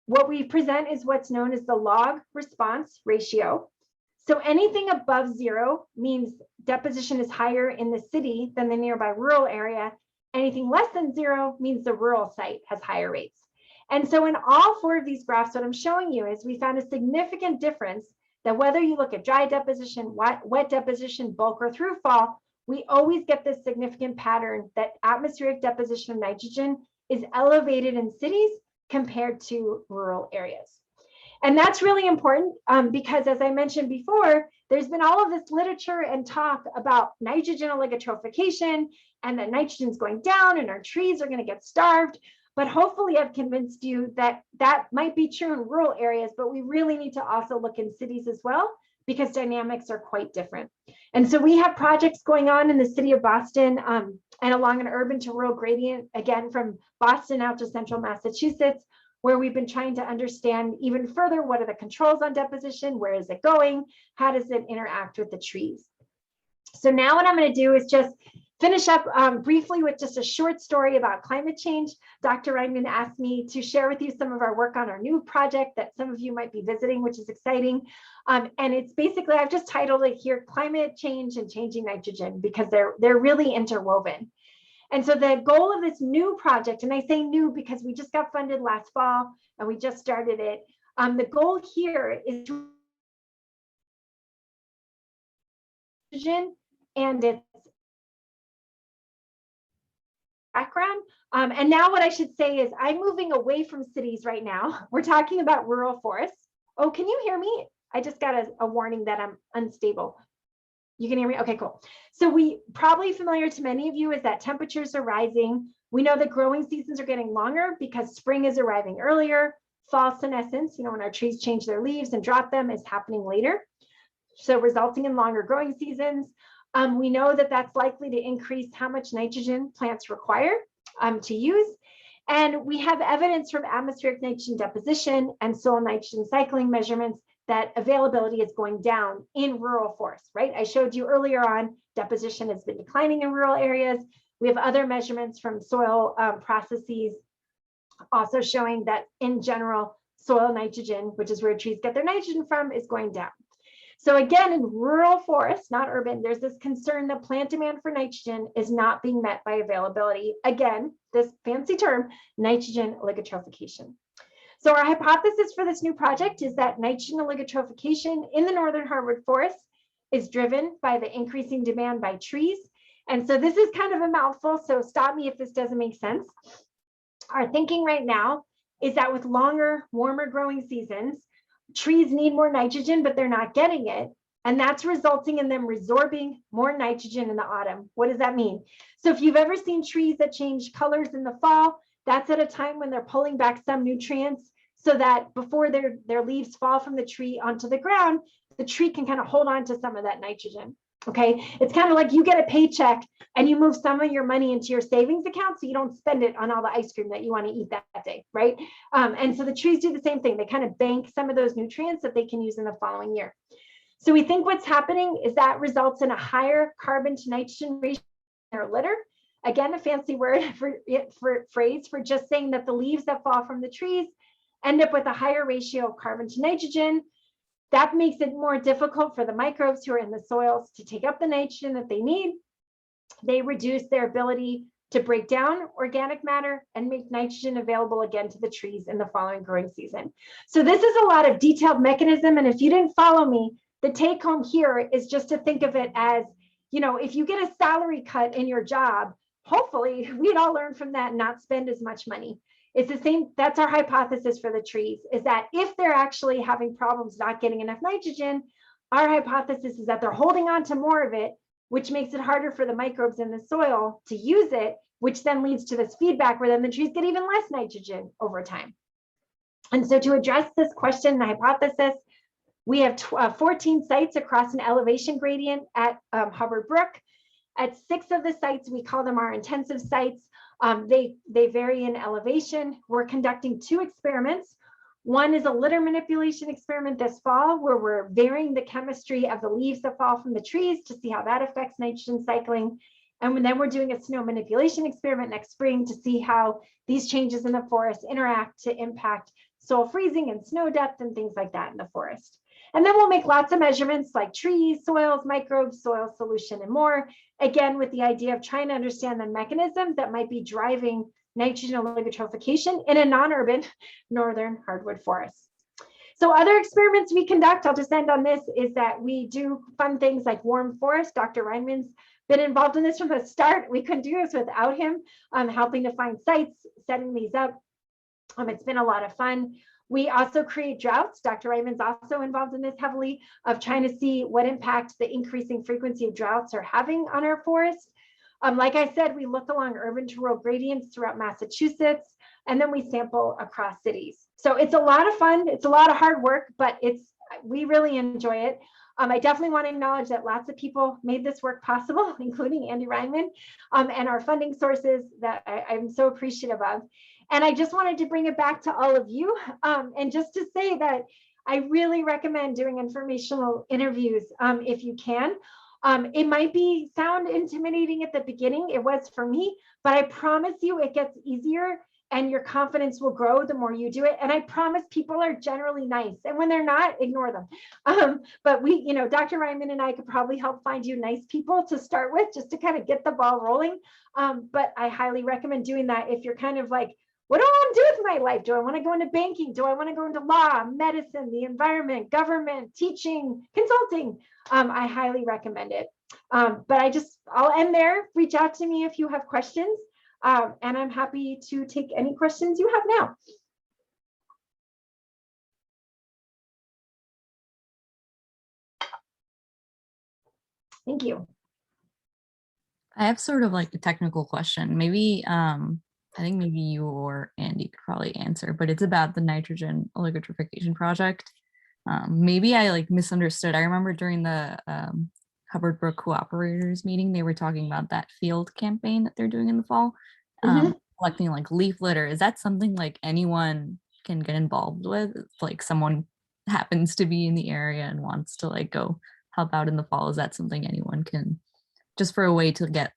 what we present is what's known as the log response ratio. So anything above 0 means deposition is higher in the city than the nearby rural area. Anything less than 0 means the rural site has higher rates. And so in all 4 of these graphs, what I'm showing you is we found a significant difference that whether you look at dry deposition, wet deposition, bulk, or through fall, we always get this significant pattern that atmospheric deposition of nitrogen is elevated in cities compared to rural areas. And that's really important because, as I mentioned before, there's been all of this literature and talk about nitrogen oligotrophication and that nitrogen's going down and our trees are going to get starved. But hopefully I've convinced you that that might be true in rural areas, but we really need to also look in cities as well, because dynamics are quite different. And so we have projects going on in the city of Boston and along an urban to rural gradient, again, from Boston out to central Massachusetts, where we've been trying to understand even further, what are the controls on deposition? Where is it going? How does it interact with the trees? So now what I'm going to do is just finish up briefly with just a short story about climate change. Dr. Reinman asked me to share with you some of our work on our new project that some of you might be visiting, which is exciting. And it's basically, I've just titled it here, Climate Change and Changing Nitrogen, because they're really interwoven. And so the goal of this new project, and I say new because we just got funded last fall and we just started it. The goal here is to and its background. And now what I should say is I'm moving away from cities right now. We're talking about rural forests. Oh, can you hear me? I just got a warning that I'm unstable. You can hear me? Okay, cool. So we probably familiar to many of you is that temperatures are rising. We know that growing seasons are getting longer because spring is arriving earlier. Fall senescence, when our trees change their leaves and drop them, is happening later. So resulting in longer growing seasons. We know that that's likely to increase how much nitrogen plants require to use. And we have evidence from atmospheric nitrogen deposition and soil nitrogen cycling measurements that availability is going down in rural forests, right? I showed you earlier on, deposition has been declining in rural areas. We have other measurements from soil processes also showing that in general, soil nitrogen, which is where trees get their nitrogen from, is going down. So again, in rural forests, not urban, there's this concern that plant demand for nitrogen is not being met by availability. Again, this fancy term, nitrogen oligotrophication. So our hypothesis for this new project is that nitrogen oligotrophication in the northern hardwood forest is driven by the increasing demand by trees. And so this is kind of a mouthful, so stop me if this doesn't make sense. Our thinking right now is that with longer, warmer growing seasons, trees need more nitrogen, but they're not getting it. And that's resulting in them resorbing more nitrogen in the autumn. What does that mean? So if you've ever seen trees that change colors in the fall, that's at a time when they're pulling back some nutrients so that before their leaves fall from the tree onto the ground, the tree can kind of hold on to some of that nitrogen. Okay, it's kind of like you get a paycheck and you move some of your money into your savings account so you don't spend it on all the ice cream that you want to eat that day, right? And so the trees do the same thing. They kind of bank some of those nutrients that they can use in the following year. So we think what's happening is that results in a higher carbon to nitrogen ratio in their litter. Again, a fancy word for phrase for just saying that the leaves that fall from the trees end up with a higher ratio of carbon to nitrogen. That makes it more difficult for the microbes who are in the soils to take up the nitrogen that they need. They reduce their ability to break down organic matter and make nitrogen available again to the trees in the following growing season. So this is a lot of detailed mechanism. And if you didn't follow me, the take home here is just to think of it as, if you get a salary cut in your job, hopefully we'd all learn from that and not spend as much money. It's the same, that's our hypothesis for the trees, is that if they're actually having problems not getting enough nitrogen, our hypothesis is that they're holding on to more of it, which makes it harder for the microbes in the soil to use it, which then leads to this feedback where then the trees get even less nitrogen over time. And so to address this question, the hypothesis, we have 14 sites across an elevation gradient at Hubbard Brook. At 6 of the sites, we call them our intensive sites. They vary in elevation. We're conducting 2 experiments. One is a litter manipulation experiment this fall, where we're varying the chemistry of the leaves that fall from the trees to see how that affects nitrogen cycling. And then we're doing a snow manipulation experiment next spring to see how these changes in the forest interact to impact soil freezing and snow depth and things like that in the forest. And then we'll make lots of measurements like trees, soils, microbes, soil solution, and more, again, with the idea of trying to understand the mechanisms that might be driving nitrogen oligotrophication in a non-urban northern hardwood forest. So other experiments we conduct, I'll just end on this, is that we do fun things like warm forest. Dr. Reinman's been involved in this from the start. We couldn't do this without him, helping to find sites, setting these up. It's been a lot of fun. We also create droughts. Dr. Raymond's also involved in this heavily, of trying to see what impact the increasing frequency of droughts are having on our forests. Like I said, we look along urban to rural gradients throughout Massachusetts, and then we sample across cities. So it's a lot of fun. It's a lot of hard work, but we really enjoy it. I definitely want to acknowledge that lots of people made this work possible, including Andy Reinman, and our funding sources that I'm so appreciative of. And I just wanted to bring it back to all of you, and just to say that I really recommend doing informational interviews if you can. It might sound intimidating at the beginning. It was for me, but I promise you it gets easier and your confidence will grow the more you do it. And I promise people are generally nice. And when they're not, ignore them. But Dr. Ryman and I could probably help find you nice people to start with, just to kind of get the ball rolling. But I highly recommend doing that if you're kind of like, what do I want to do with my life? Do I want to go into banking? Do I want to go into law, medicine, the environment, government, teaching, consulting? I highly recommend it. But I'll end there. Reach out to me if you have questions. And I'm happy to take any questions you have now. Thank you. I have sort of like a technical question. Maybe, I think maybe you or Andy could probably answer, but it's about the nitrogen oligotrification project. Maybe I like misunderstood. I remember during the Hubbard Brook Cooperators meeting, they were talking about that field campaign that they're doing in the fall, collecting like leaf litter. Is that something like anyone can get involved with? If, like someone happens to be in the area and wants to like go help out in the fall, is that something anyone can, just for a way to get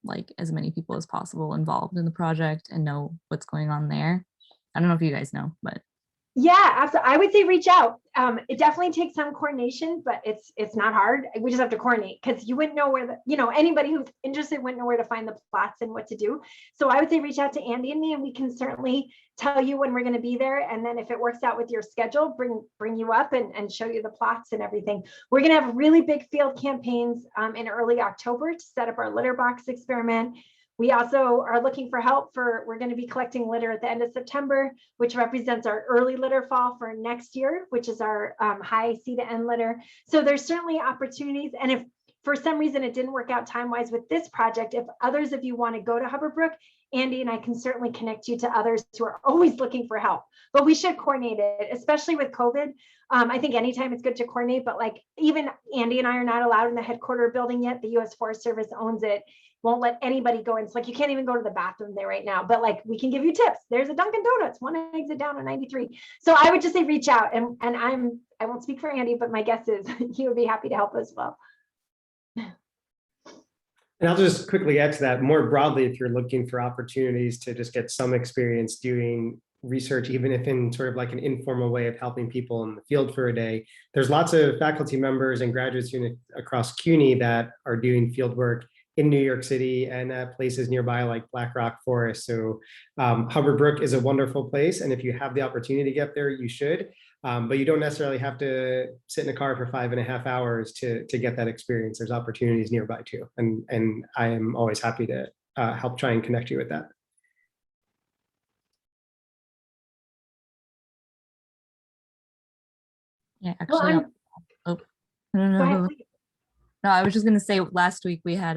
like as many people as possible involved in the project and know what's going on there? I don't know if you guys know, but yeah, absolutely. I would say reach out. It definitely takes some coordination, but it's not hard. We just have to coordinate, because you wouldn't know where anybody who's interested wouldn't know where to find the plots and what to do. So I would say reach out to Andy and me, and we can certainly tell you when we're going to be there. And then if it works out with your schedule, bring you up and show you the plots and everything. We're going to have really big field campaigns in early October to set up our litter box experiment. We also are looking for help we're going to be collecting litter at the end of September, which represents our early litter fall for next year, which is our high C to N litter. So there's certainly opportunities. And if for some reason it didn't work out time-wise with this project, if others of you want to go to Hubbard Brook, Andy and I can certainly connect you to others who are always looking for help. But we should coordinate it, especially with COVID. I think anytime it's good to coordinate, but like even Andy and I are not allowed in the headquarter building yet. The U.S. Forest Service owns it. Won't let anybody go in. It's like you can't even go to the bathroom there right now, but like we can give you tips. There's a Dunkin' Donuts, one exit down on 93. So I would just say reach out, and I won't speak for Andy, but my guess is he would be happy to help as well. And I'll just quickly add to that more broadly, if you're looking for opportunities to just get some experience doing research, even if in sort of like an informal way of helping people in the field for a day, there's lots of faculty members and graduate students across CUNY that are doing field work in New York City and at places nearby like Black Rock Forest. So Hubbard Brook is a wonderful place. And if you have the opportunity to get there, you should. But you don't necessarily have to sit in a car for 5.5 hours to get that experience. There's opportunities nearby too. And I am always happy to help try and connect you with that. yeah, actually, Well, no, I was just gonna say last week we had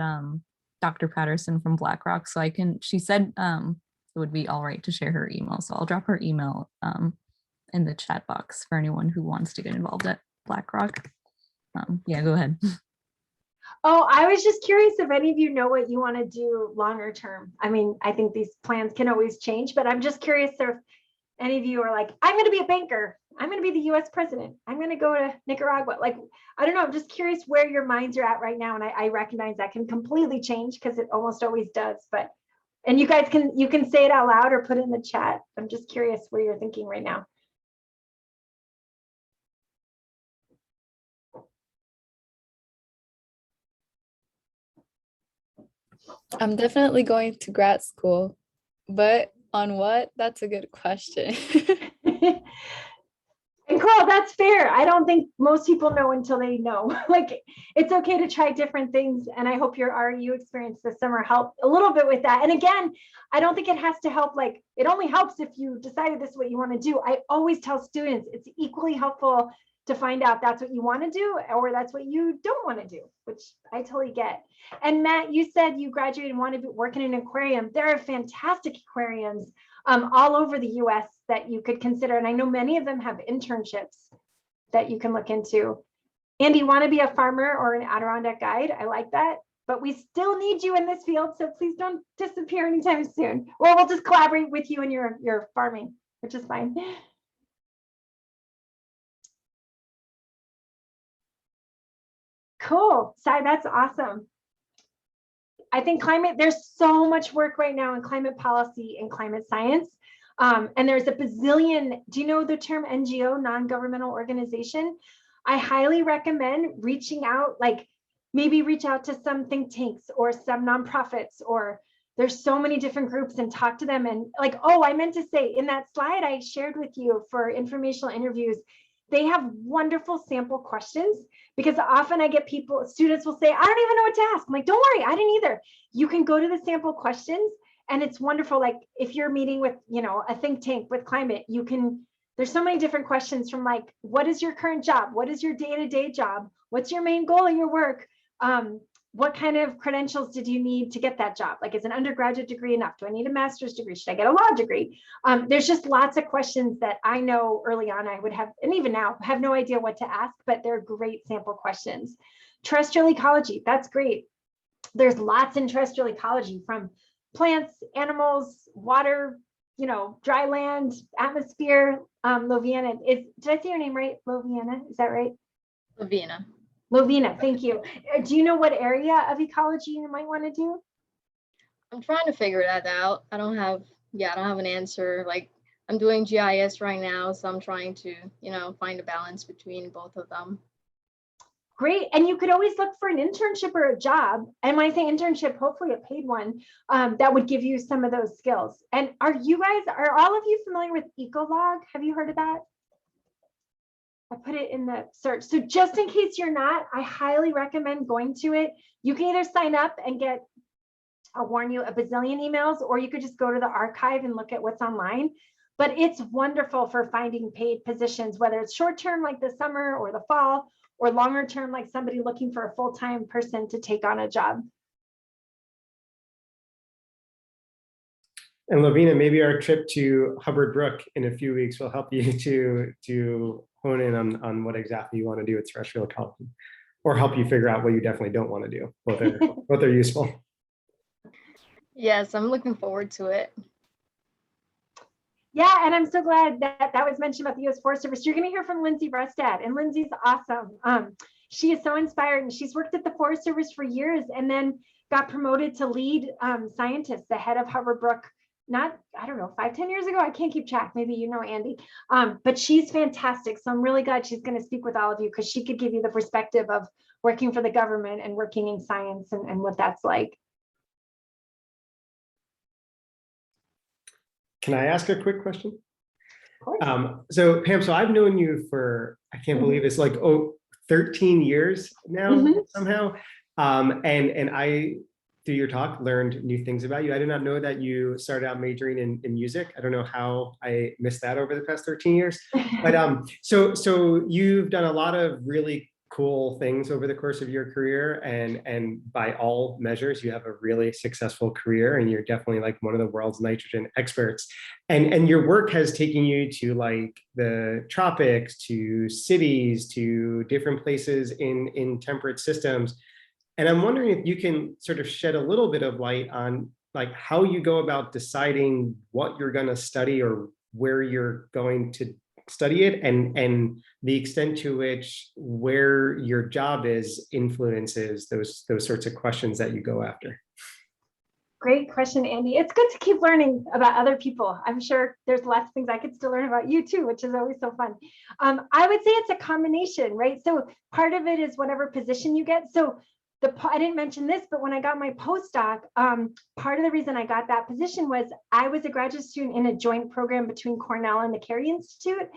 Dr. Patterson from BlackRock, so she said it would be all right to share her email, so I'll drop her email in the chat box for anyone who wants to get involved at BlackRock. Yeah, go ahead. Oh, I was just curious if any of you know what you want to do longer term. I mean, I think these plans can always change, but I'm just curious if any of you are like, I'm going to be a banker. I'm going to be the US president. I'm going to go to Nicaragua. Like, I don't know. I'm just curious where your minds are at right now. And I recognize that can completely change because it almost always does. But, and you guys you can say it out loud or put it in the chat. I'm just curious where you're thinking right now. I'm definitely going to grad school, but on what? That's a good question. And cool, that's fair. I don't think most people know until they know. Like, it's okay to try different things. And I hope your REU experience this summer helped a little bit with that. And again, I don't think it has to help. Like, it only helps if you decided this is what you want to do. I always tell students it's equally helpful to find out that's what you want to do or that's what you don't want to do, which I totally get. And Matt, you said you graduated and wanted to work in an aquarium. There are fantastic aquariums all over the US that you could consider. And I know many of them have internships that you can look into. Andy, you want to be a farmer or an Adirondack guide? I like that. But we still need you in this field, so please don't disappear anytime soon. Or we'll just collaborate with you in your farming, which is fine. Cool, Sai, that's awesome. I think there's so much work right now in climate policy and climate science. And there's a bazillion, do you know the term NGO, non-governmental organization? I highly recommend reaching out, like maybe reach out to some think tanks or some nonprofits, or there's so many different groups, and talk to them. And like, oh, I meant to say in that slide I shared with you for informational interviews, they have wonderful sample questions, because often I get students will say, I don't even know what to ask. I'm like, don't worry, I didn't either. You can go to the sample questions, and it's wonderful. Like if you're meeting with, a think tank with climate, there's so many different questions, from like, what is your current job? What is your day-to-day job? What's your main goal in your work? What kind of credentials did you need to get that job? Like, is an undergraduate degree enough? Do I need a master's degree? Should I get a law degree? There's just lots of questions that I know early on I would have, and even now, have no idea what to ask, but they're great sample questions. Terrestrial ecology, that's great. There's lots in terrestrial ecology, from plants, animals, water, dry land, atmosphere. Loviana, did I say your name right? Loviana, is that right? Lavina. Lovina, thank you. Do you know what area of ecology you might want to do? I'm trying to figure that out. I don't have an answer. Like, I'm doing GIS right now, so I'm trying to, find a balance between both of them. Great. And you could always look for an internship or a job. And when I say internship, hopefully a paid one, that would give you some of those skills. And are all of you familiar with Ecolog? Have you heard of that? I put it in the search. So just in case you're not, I highly recommend going to it. You can either sign up and get, I'll warn you, a bazillion emails, or you could just go to the archive and look at what's online. But it's wonderful for finding paid positions, whether it's short-term like the summer or the fall, or longer term like somebody looking for a full-time person to take on a job. And Lavina, maybe our trip to Hubbard Brook in a few weeks will help you to hone in on what exactly you want to do with terrestrial ecology, or help you figure out what you definitely don't want to do. Both are useful. Yes, I'm looking forward to it. Yeah, and I'm so glad that was mentioned about the U.S. Forest Service. You're going to hear from Lindsay Rustad, and Lindsay's awesome. She is so inspired, and she's worked at the Forest Service for years, and then got promoted to lead scientist, the head of Hubbard Brook. Not, I don't know, 5-10 years ago. I can't keep track. Maybe you know Andy. But she's fantastic. So I'm really glad she's going to speak with all of you, because she could give you the perspective of working for the government and working in science and what that's like. Can I ask a quick question? So Pam, so I've known you for, I can't believe it's like 13 years now somehow. And I, through your talk, learned new things about you. I did not know that you started out majoring in music. I don't know how I missed that over the past 13 years. But so you've done a lot of really cool things over the course of your career, and by all measures, you have a really successful career, and you're definitely like one of the world's nitrogen experts. And your work has taken you to like the tropics, to cities, to different places in temperate systems. And I'm wondering if you can sort of shed a little bit of light on like how you go about deciding what you're going to study or where you're going to study it, and the extent to which where your job is influences those sorts of questions that you go after. Great question, Andy. It's good to keep learning about other people. I'm sure there's lots of things I could still learn about you too, which is always so fun. I would say it's a combination, right? So part of it is whatever position you get. So I didn't mention this, but when I got my postdoc, part of the reason I got that position was I was a graduate student in a joint program between Cornell and the Carey Institute.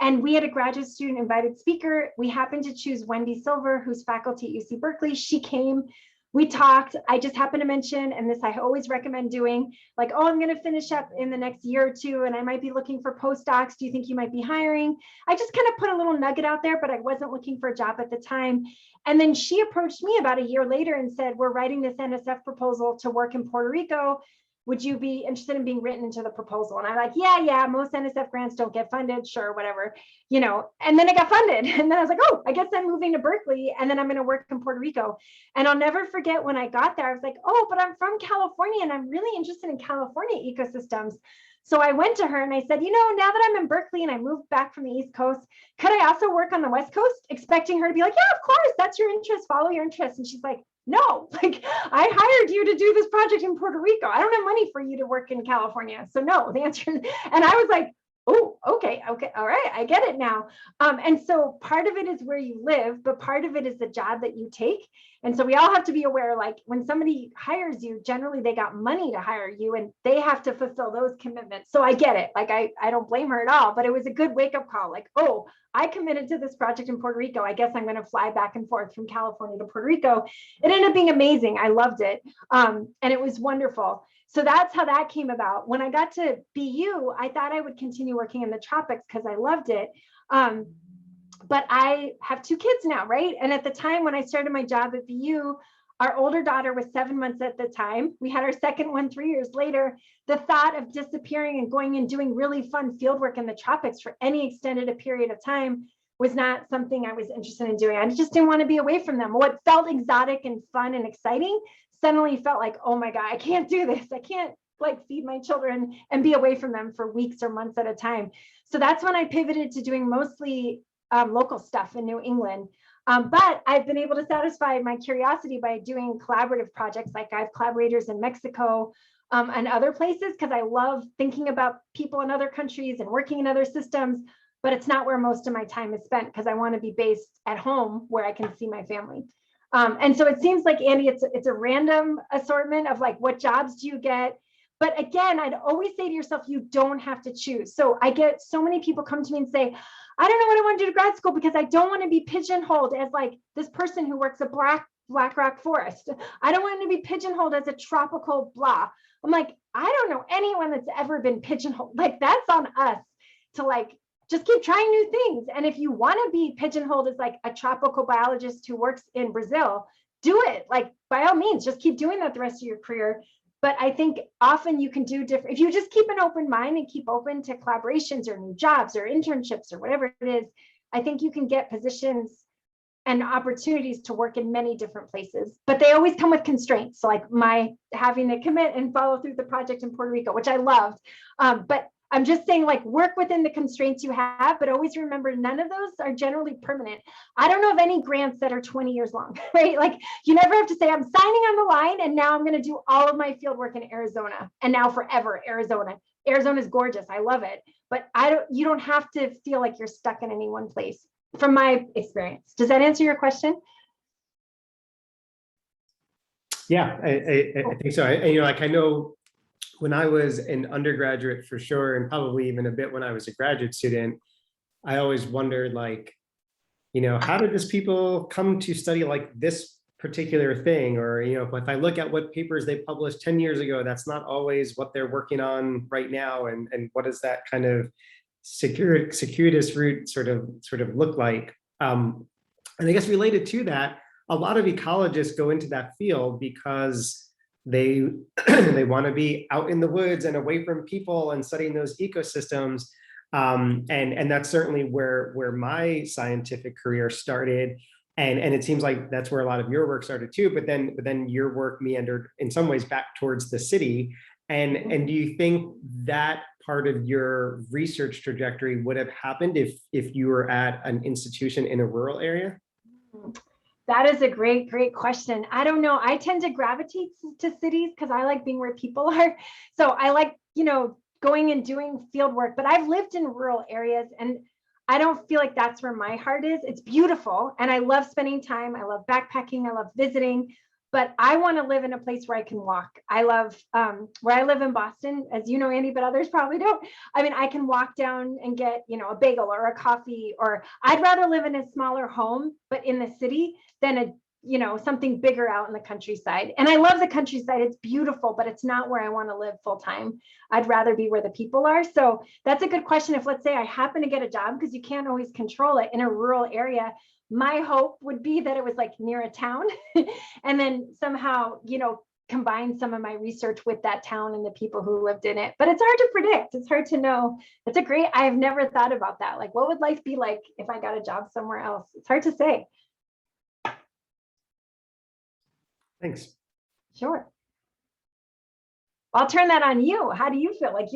And we had a graduate student invited speaker. We happened to choose Wendy Silver, who's faculty at UC Berkeley. She came, we talked. I just happened to mention, and this I always recommend doing, like, oh, I'm going to finish up in the next year or two, and I might be looking for postdocs. Do you think you might be hiring? I just kind of put a little nugget out there, but I wasn't looking for a job at the time. And then she approached me about a year later and said, we're writing this NSF proposal to work in Puerto Rico. Would you be interested in being written into the proposal? And I'm like, yeah, most NSF grants don't get funded, sure, whatever, you know. And then it got funded. And then I was like, oh, I guess I'm moving to Berkeley, and then I'm going to work in Puerto Rico. And I'll never forget when I got there, I was like, oh, but I'm from California and I'm really interested in California ecosystems. So I went to her and I said, you know, now that I'm in Berkeley and I moved back from the East Coast, could I also work on the West Coast? Expecting her to be like, yeah, of course, that's your interest, follow your interest. And she's like, no, like, I hired you to do this project in Puerto Rico. I don't have money for you to work in California. So no, the answer. And I was like, oh, okay, all right, I get it now. And so part of it is where you live, but part of it is the job that you take. And so we all have to be aware, like, when somebody hires you, generally they got money to hire you and they have to fulfill those commitments. So I get it. Like, I don't blame her at all, but it was a good wake up call. Like, oh, I committed to this project in Puerto Rico. I guess I'm going to fly back and forth from California to Puerto Rico. It ended up being amazing. I loved it. And it was wonderful. So that's how that came about. When I got to BU, I thought I would continue working in the tropics because I loved it. But I have 2 kids now, right? And at the time when I started my job at BU, our older daughter was 7 months at the time. We had our second one 3 years later. The thought of disappearing and going and doing really fun field work in the tropics for any extended a period of time was not something I was interested in doing. I just didn't want to be away from them. What felt exotic and fun and exciting suddenly felt like, oh my God, I can't do this. I can't like feed my children and be away from them for weeks or months at a time. So that's when I pivoted to doing mostly local stuff in New England. But I've been able to satisfy my curiosity by doing collaborative projects. Like, I have collaborators in Mexico and other places because I love thinking about people in other countries and working in other systems, but it's not where most of my time is spent because I want to be based at home where I can see my family. And so it seems like, Andy, it's a random assortment of like, what jobs do you get? But again, I'd always say to yourself, you don't have to choose. So I get so many people come to me and say, I don't know what I want to do to grad school because I don't want to be pigeonholed as like this person who works at Black Rock Forest. I don't want to be pigeonholed as a tropical blah. I'm like, I don't know anyone that's ever been pigeonholed. Like, that's on us to like, just keep trying new things. And if you want to be pigeonholed as like a tropical biologist who works in Brazil, do it. Like, by all means, just keep doing that the rest of your career. But I think often you can do different, if you just keep an open mind and keep open to collaborations or new jobs or internships or whatever it is, I think you can get positions and opportunities to work in many different places, but they always come with constraints. So like my having to commit and follow through the project in Puerto Rico, which I loved. But I'm just saying, like, work within the constraints you have, but always remember none of those are generally permanent. I don't know of any grants that are 20 years long, right? Like, you never have to say, I'm signing on the line and now I'm going to do all of my field work in Arizona and now forever Arizona. Arizona is gorgeous. I love it. But you don't have to feel like you're stuck in any one place from my experience. Does that answer your question? Yeah, I think so. I know when I was an undergraduate for sure, and probably even a bit when I was a graduate student, I always wondered, like, how did these people come to study like this particular thing? Or, if I look at what papers they published 10 years ago, that's not always what they're working on right now. And what does that kind of circuitous route sort of look like? And I guess related to that, a lot of ecologists go into that field because they want to be out in the woods and away from people and studying those ecosystems. And that's certainly where my scientific career started. And it seems like that's where a lot of your work started too, but then your work meandered in some ways back towards the city. And do you think that part of your research trajectory would have happened if you were at an institution in a rural area? That is a great question. I don't know. I tend to gravitate to cities because I like being where people are. So I like, going and doing field work, but I've lived in rural areas and I don't feel like that's where my heart is. It's beautiful. And I love spending time. I love backpacking. I love visiting. but I want to live in a place where I can walk. I love where I live in Boston, as you know, Andy, but others probably don't. I mean, I can walk down and get, a bagel or a coffee, or I'd rather live in a smaller home, but in the city than something bigger out in the countryside. And I love the countryside. It's beautiful, but it's not where I want to live full time. I'd rather be where the people are. So that's a good question. If, let's say, I happen to get a job, because you can't always control it, in a rural area, my hope would be that it was like near a town and then somehow, combine some of my research with that town and the people who lived in it. But it's hard to predict. It's hard to know. I've never thought about that. Like, what would life be like if I got a job somewhere else? It's hard to say. Thanks. Sure. I'll turn that on you. How do you feel? Like,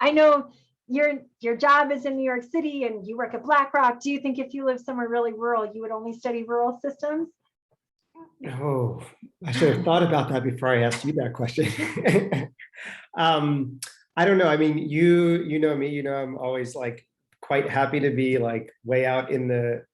I know your job is in New York City and you work at BlackRock. Do you think if you live somewhere really rural, you would only study rural systems? Oh, I should have thought about that before I asked you that question. I don't know. I mean, you know me, I'm always like quite happy to be like way out in the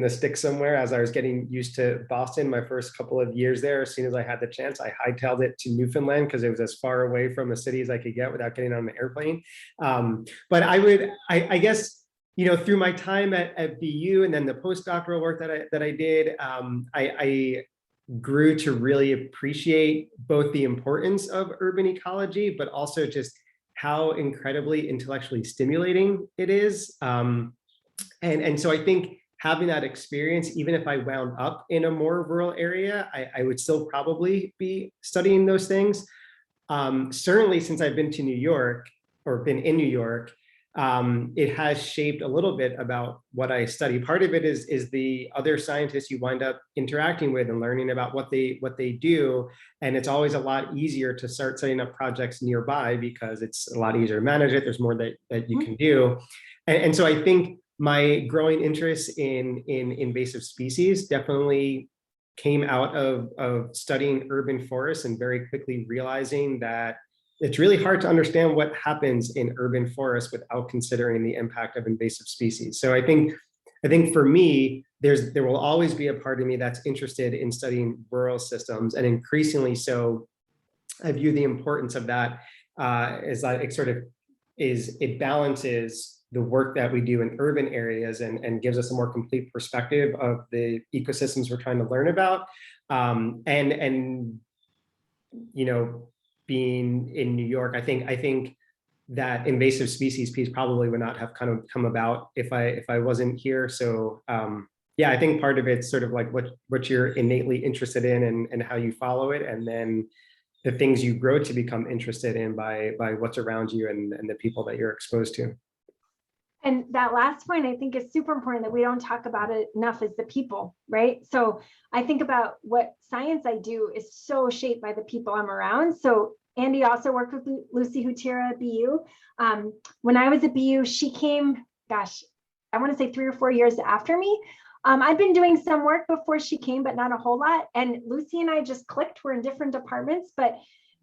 sticks somewhere. As I was getting used to Boston, my first couple of years there, as soon as I had the chance, I hightailed it to Newfoundland because it was as far away from a city as I could get without getting on an airplane. But I guess, through my time at BU and then the postdoctoral work that I did, I grew to really appreciate both the importance of urban ecology, but also just how incredibly intellectually stimulating it is. And so I think having that experience, even if I wound up in a more rural area, I would still probably be studying those things. Certainly since I've been to New York or been in New York, it has shaped a little bit about what I study. Part of it is the other scientists you wind up interacting with and learning about what they do. And it's always a lot easier to start setting up projects nearby because it's a lot easier to manage it. There's more that you can do. And so I think my growing interest in invasive species definitely came out of studying urban forests and very quickly realizing that it's really hard to understand what happens in urban forests without considering the impact of invasive species. So I think for me, there will always be a part of me that's interested in studying rural systems, and increasingly so, I view the importance of that as that it balances the work that we do in urban areas and gives us a more complete perspective of the ecosystems we're trying to learn about. Being in New York, I think that invasive species piece probably would not have kind of come about if I wasn't here. So yeah, I think part of it's sort of like what you're innately interested in and how you follow it, and then the things you grow to become interested in by what's around you and the people that you're exposed to. And that last point, I think, is super important that we don't talk about it enough, is the people, right? So I think about what science I do is so shaped by the people I'm around. So Andy also worked with Lucy Hutira at BU. When I was at BU, she came, gosh, I want to say 3 or 4 years after me. I'd been doing some work before she came, but not a whole lot. And Lucy and I just clicked. We're in different departments, but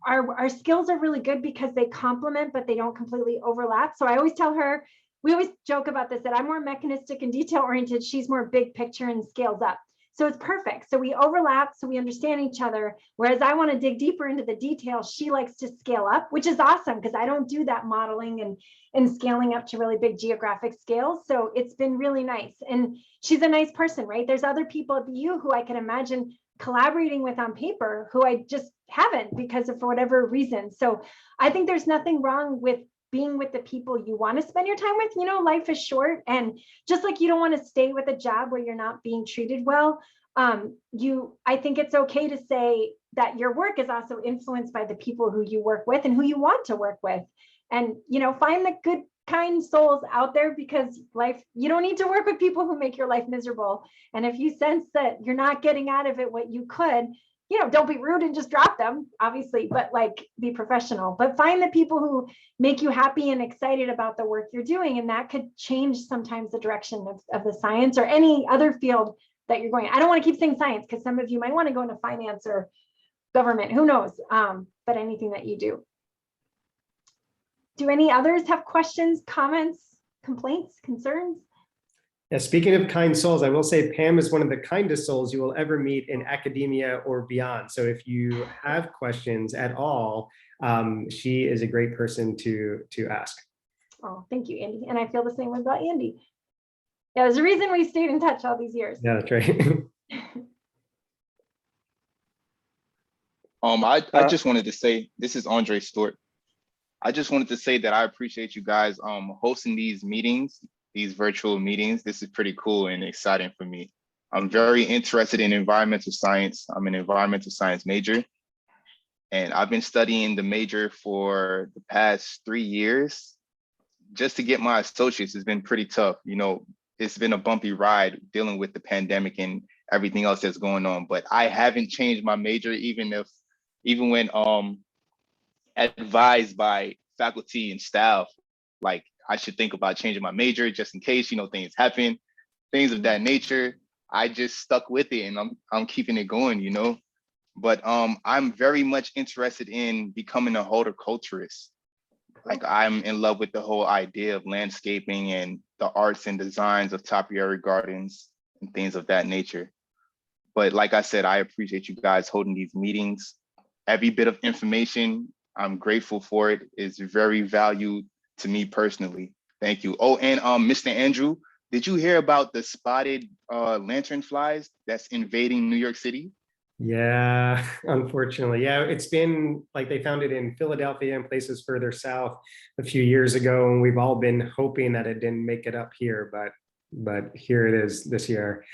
our skills are really good because they complement, but they don't completely overlap. So I always tell her, we always joke about this, that I'm more mechanistic and detail oriented. She's more big picture and scales up. So it's perfect. So we overlap, so we understand each other. Whereas I want to dig deeper into the details, she likes to scale up, which is awesome because I don't do that modeling and scaling up to really big geographic scales. So it's been really nice. And she's a nice person, right? There's other people at BU who I can imagine collaborating with on paper who I just haven't because of for whatever reason. So I think there's nothing wrong with being with the people you want to spend your time with. Life is short, and just like you don't want to stay with a job where you're not being treated well, I think it's okay to say that your work is also influenced by the people who you work with and who you want to work with. And, find the good, kind souls out there, because you don't need to work with people who make your life miserable. And if you sense that you're not getting out of it what you could, don't be rude and just drop them, obviously, but be professional. But find the people who make you happy and excited about the work you're doing. And that could change sometimes the direction of the science or any other field that you're going. I don't want to keep saying science because some of you might want to go into finance or government, who knows, but anything that you do. Do any others have questions, comments, complaints, concerns? Yeah, speaking of kind souls, I will say Pam is one of the kindest souls you will ever meet in academia or beyond. So if you have questions at all, she is a great person to ask. Oh, thank you, Andy. And I feel the same way about Andy. Yeah, there's a reason we stayed in touch all these years. Yeah, that's right. I just wanted to say, this is Andre Stewart. I just wanted to say that I appreciate you guys hosting these meetings, these virtual meetings. This is pretty cool and exciting for me. I'm very interested in environmental science. I'm an environmental science major, and I've been studying the major for the past 3 years. Just to get my associates has been pretty tough. You know, it's been a bumpy ride dealing with the pandemic and everything else that's going on, but I haven't changed my major, even when advised by faculty and staff, like I should think about changing my major just in case, things happen, things of that nature. I just stuck with it and I'm keeping it going. But I'm very much interested in becoming a horticulturist. Like I'm in love with the whole idea of landscaping and the arts and designs of topiary gardens and things of that nature. But like I said, I appreciate you guys holding these meetings. Every bit of information, I'm grateful for it. It's very valued to me personally. Thank you. Oh, and Mr. Andrew, did you hear about the spotted lanternflies that's invading New York City? Yeah, unfortunately. Yeah, it's been like they found it in Philadelphia and places further south a few years ago, and we've all been hoping that it didn't make it up here, but here it is this year.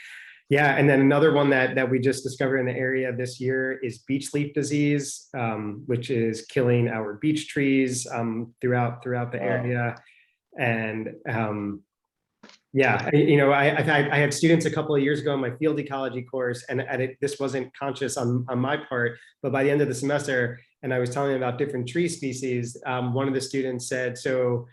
Yeah, and then another one that we just discovered in the area this year is beach leaf disease, which is killing our beach trees throughout the area. And yeah, I had students a couple of years ago in my field ecology course, and this wasn't conscious on my part, but by the end of the semester, and I was telling them about different tree species, one of the students said, so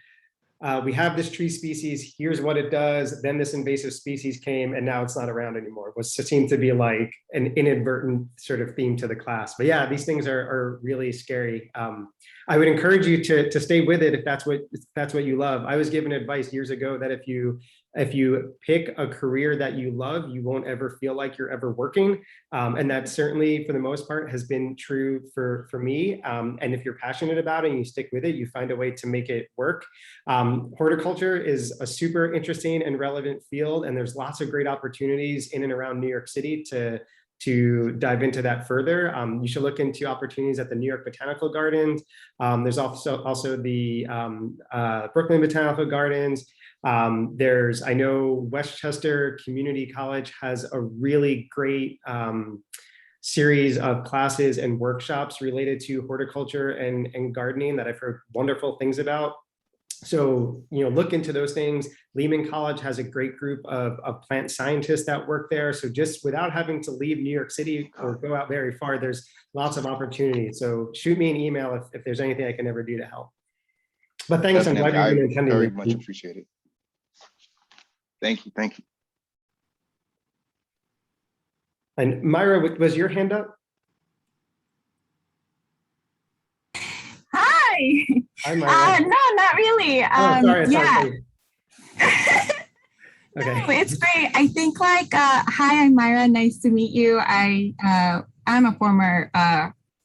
we have this tree species, here's what it does, then this invasive species came and now it's not around anymore. It seemed to be like an inadvertent sort of theme to the class. But yeah, these things are really scary. I would encourage you to stay with it if that's what you love. I was given advice years ago that if you pick a career that you love, you won't ever feel like you're ever working. And that certainly, for the most part, has been true for me. And if you're passionate about it and you stick with it, you find a way to make it work. Horticulture is a super interesting and relevant field, and there's lots of great opportunities in and around New York City to dive into that further. You should look into opportunities at the New York Botanical Gardens. There's also the Brooklyn Botanical Gardens. I know Westchester Community College has a really great series of classes and workshops related to horticulture and gardening that I've heard wonderful things about. So, look into those things. Lehman College has a great group of plant scientists that work there. So just without having to leave New York City or go out very far, there's lots of opportunities. So shoot me an email if there's anything I can ever do to help. But thanks, I'm glad you're attending. I very much appreciate it. Thank you. And Myra, was your hand up? Hi. Hi, Myra. No, not really. Sorry. Yeah. Okay. No, it's great. I think hi, I'm Myra. Nice to meet you. I'm a former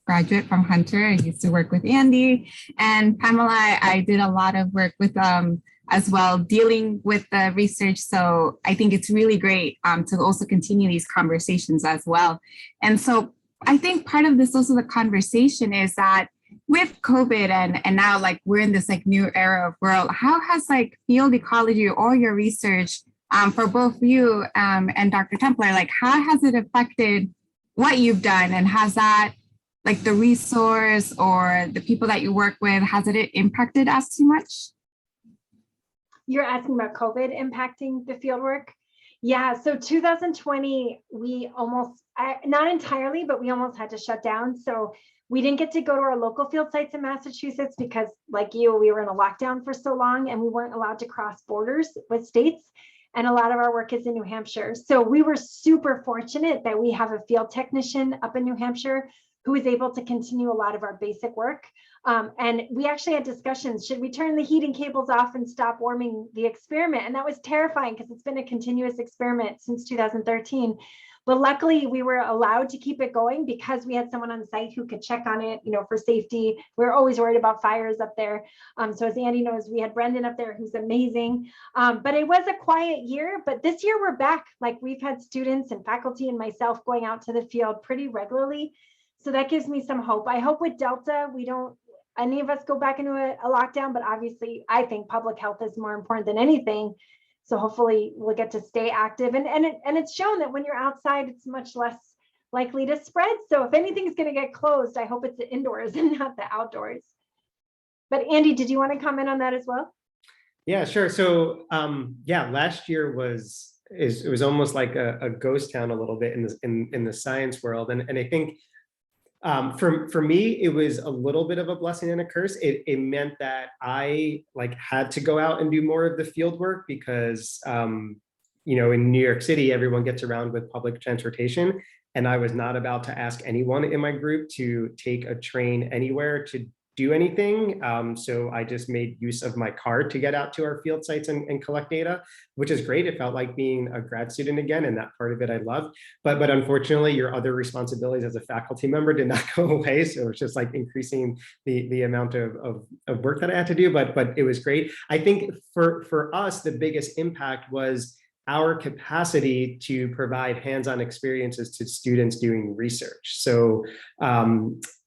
graduate from Hunter. I used to work with Andy and Pamela. I did a lot of work with as well, dealing with the research. So I think it's really great to also continue these conversations as well. And so I think part of this also the conversation is that with COVID and now we're in this new era of world, how has field ecology or your research for both you and Dr. Templer, how has it affected what you've done, and has that the resource or the people that you work with, has it impacted us too much? You're asking about COVID impacting the fieldwork? Yeah, so 2020, we almost, not entirely, but we almost had to shut down. So we didn't get to go to our local field sites in Massachusetts because like you, we were in a lockdown for so long and we weren't allowed to cross borders with states. And a lot of our work is in New Hampshire. So we were super fortunate that we have a field technician up in New Hampshire who was able to continue a lot of our basic work. And we actually had discussions, should we turn the heating cables off and stop warming the experiment? And that was terrifying because it's been a continuous experiment since 2013. But luckily we were allowed to keep it going because we had someone on site who could check on it, for safety. We're always worried about fires up there. So as Andy knows, we had Brendan up there who's amazing. But it was a quiet year, but this year we're back. Like we've had students and faculty and myself going out to the field pretty regularly. So that gives me some hope. I hope with Delta, we don't, any of us go back into a lockdown, but obviously I think public health is more important than anything. So hopefully we'll get to stay active, and it's shown that when you're outside, it's much less likely to spread. So if anything's going to get closed, I hope it's the indoors and not the outdoors. But Andy, did you want to comment on that as well? Yeah, sure. So yeah, last year it was almost like a ghost town a little bit in the science world, and I think for me, it was a little bit of a blessing and a curse. It meant that I had to go out and do more of the field work because, in New York City, everyone gets around with public transportation. And I was not about to ask anyone in my group to take a train anywhere to do anything. So I just made use of my car to get out to our field sites and collect data, which is great. It felt like being a grad student again, and that part of it I loved. But unfortunately, your other responsibilities as a faculty member did not go away. So it's just increasing the amount of work that I had to do, but it was great. I think for us, the biggest impact was our capacity to provide hands-on experiences to students doing research. So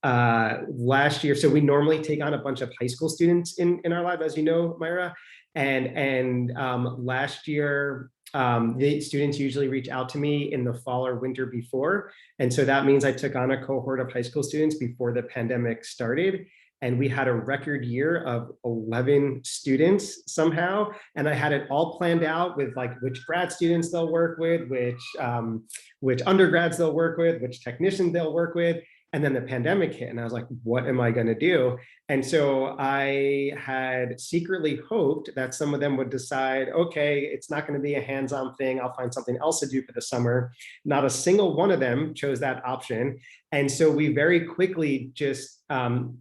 last year, so we normally take on a bunch of high school students in our lab, as you know, Myra, and last year, the students usually reach out to me in the fall or winter before. And so that means I took on a cohort of high school students before the pandemic started. And we had a record year of 11 students somehow. And I had it all planned out with which grad students they'll work with, which undergrads they'll work with, which technicians they'll work with. And then the pandemic hit and I was like, what am I going to do? And so I had secretly hoped that some of them would decide, okay, it's not going to be a hands-on thing. I'll find something else to do for the summer. Not a single one of them chose that option. And so we very quickly just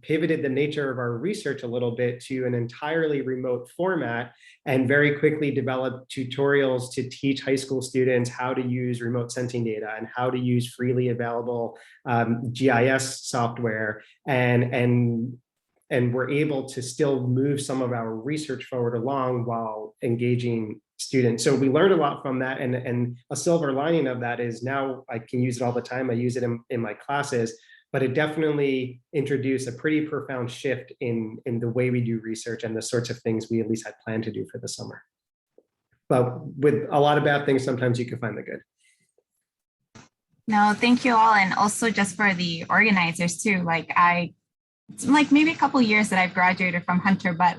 pivoted the nature of our research a little bit to an entirely remote format, and very quickly developed tutorials to teach high school students how to use remote sensing data and how to use freely available GIS software, and we're able to still move some of our research forward along while engaging students. So we learned a lot from that, and a silver lining of that is now I can use it all the time. I use it in my classes, but it definitely introduced a pretty profound shift in the way we do research and the sorts of things we at least had planned to do for the summer. But with a lot of bad things, sometimes you can find the good. No, thank you all. And also just for the organizers too, it's maybe a couple years that I've graduated from Hunter, but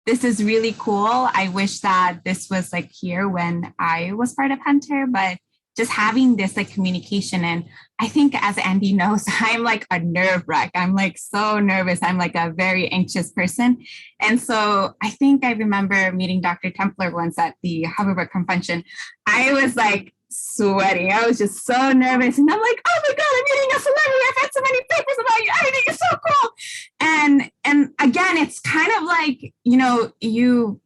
this is really cool. I wish that this was here when I was part of Hunter, but just having this communication. And I think, as Andy knows, I'm a nerve wreck. I'm so nervous. I'm a very anxious person. And so I think I remember meeting Dr. Templer once at the Haverford convention. I was sweating. I was just so nervous. And I'm like, oh my God, I'm meeting a celebrity. I've had so many papers about you. Everything is so cool. And again, it's kind of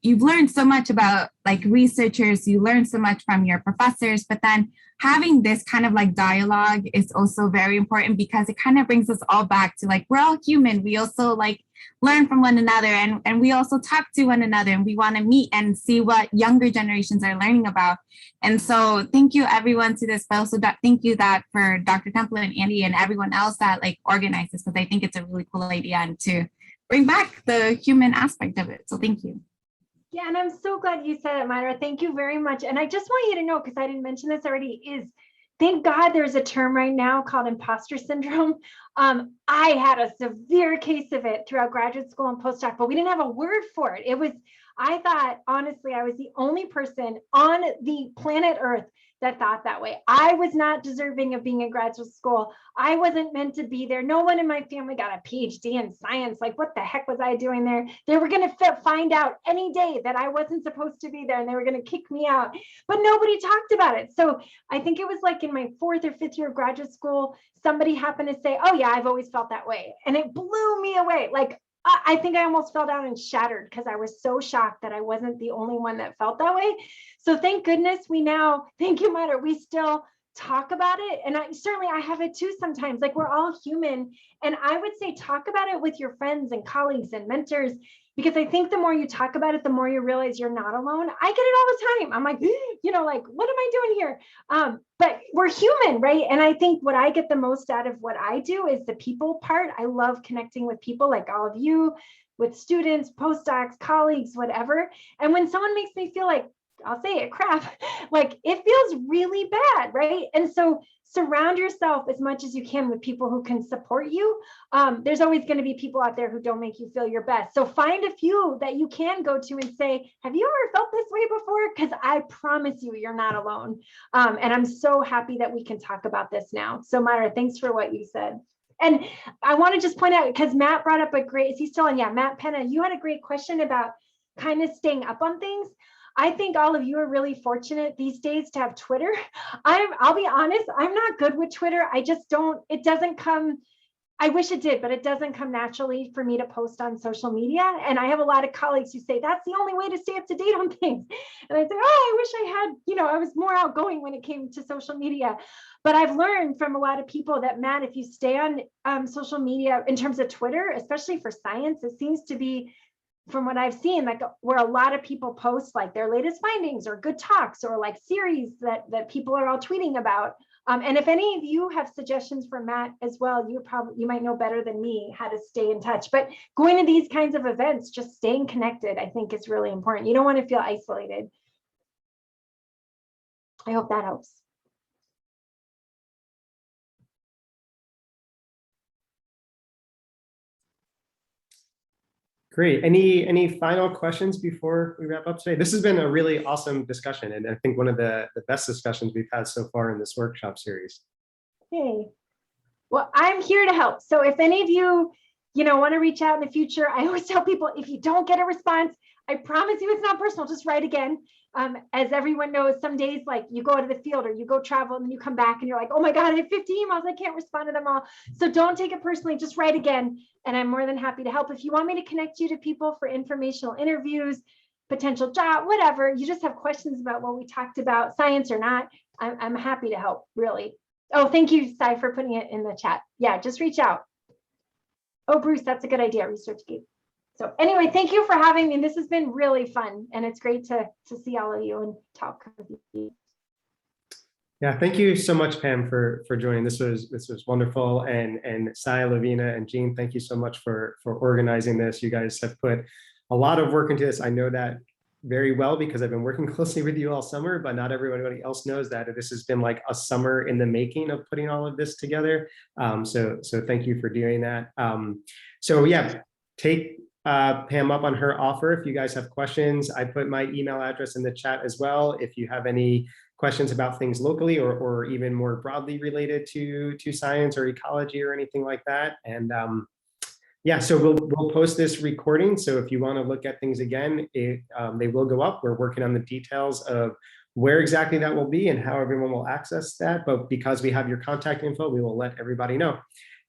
you've learned so much about researchers, you learn so much from your professors, but then having this kind of dialogue is also very important because it kind of brings us all back to we're all human. We also learn from one another, and we also talk to one another, and we want to meet and see what younger generations are learning about. And so thank you everyone to this, but also thank you for Dr. Temple and Andy and everyone else that organizes, because I think it's a really cool idea and to bring back the human aspect of it. So thank you. Yeah, and I'm so glad you said it, Myra. Thank you very much. And I just want you to know, because I didn't mention this already, is thank God there's a term right now called imposter syndrome. I had a severe case of it throughout graduate school and postdoc, but we didn't have a word for it. I thought, honestly, I was the only person on the planet Earth that thought that way. I was not deserving of being in graduate school. I wasn't meant to be there. No one in my family got a PhD in science. Like, what the heck was I doing there? They were going to find out any day that I wasn't supposed to be there, and they were going to kick me out. But nobody talked about it. So I think it was like in my 4th or 5th year of graduate school, somebody happened to say, oh yeah, I've always felt that way. And it blew me away. Like, I think I almost fell down and shattered because I was so shocked that I wasn't the only one that felt that way. So thank goodness we now, thank you, Mother, we still talk about it. And I have it too sometimes. Like, we're all human. And I would say talk about it with your friends and colleagues and mentors, because I think the more you talk about it, the more you realize you're not alone. I get it all the time. I'm like, like, what am I doing here? But we're human, right? And I think what I get the most out of what I do is the people part. I love connecting with people like all of you, with students, postdocs, colleagues, whatever. And when someone makes me feel like, I'll say it, crap, like, it feels really bad, right? And so surround yourself as much as you can with people who can support you. There's always going to be people out there who don't make you feel your best. So find a few that you can go to and say, have you ever felt this way before? Because I promise you, you're not alone. And I'm so happy that we can talk about this now. So Myra, thanks for what you said. And I want to just point out, because Matt brought up a great, is he still on? Yeah, Matt Penna, you had a great question about kind of staying up on things. I think all of you are really fortunate these days to have Twitter. I'll be honest, I'm not good with Twitter. I just don't, it doesn't come, I wish it did, but it doesn't come naturally for me to post on social media. And I have a lot of colleagues who say that's the only way to stay up to date on things. And I say, oh, I wish I had, I was more outgoing when it came to social media. But I've learned from a lot of people that, man, if you stay on social media in terms of Twitter, especially for science, it seems to be, from what I've seen, like, where a lot of people post like their latest findings or good talks or like series that people are all tweeting about. And if any of you have suggestions for Matt as well, you might know better than me how to stay in touch. But going to these kinds of events, just staying connected, I think is really important. You don't want to feel isolated. I hope that helps. Great. Any final questions before we wrap up today? This has been a really awesome discussion, and I think one of the best discussions we've had so far in this workshop series. Hey, well, I'm here to help. So if any of you, want to reach out in the future, I always tell people, if you don't get a response, I promise you it's not personal, just write again. As everyone knows, some days, like, you go out of the field or you go travel and then you come back and you're like, oh my God, I have 50 emails, I can't respond to them all. So don't take it personally, just write again. And I'm more than happy to help. If you want me to connect you to people for informational interviews, potential job, whatever, you just have questions about what we talked about, science or not, I'm happy to help, really. Oh, thank you, Sai, for putting it in the chat. Yeah, just reach out. Oh, Bruce, that's a good idea, ResearchGate. So anyway, thank you for having me. This has been really fun, and it's great to see all of you and talk with you. Yeah, thank you so much, Pam, for joining. This was wonderful, and Sai, Lavina, and Jean, thank you so much for organizing this. You guys have put a lot of work into this. I know that very well because I've been working closely with you all summer, but not everybody else knows that this has been like a summer in the making of putting all of this together. So thank you for doing that. So yeah, take Pam up on her offer. If you guys have questions, I put my email address in the chat as well. If you have any questions about things locally or even more broadly related to science or ecology or anything like that. And yeah, so we'll post this recording. So if you want to look at things again, they will go up. We're working on the details of where exactly that will be and how everyone will access that. But because we have your contact info, we will let everybody know.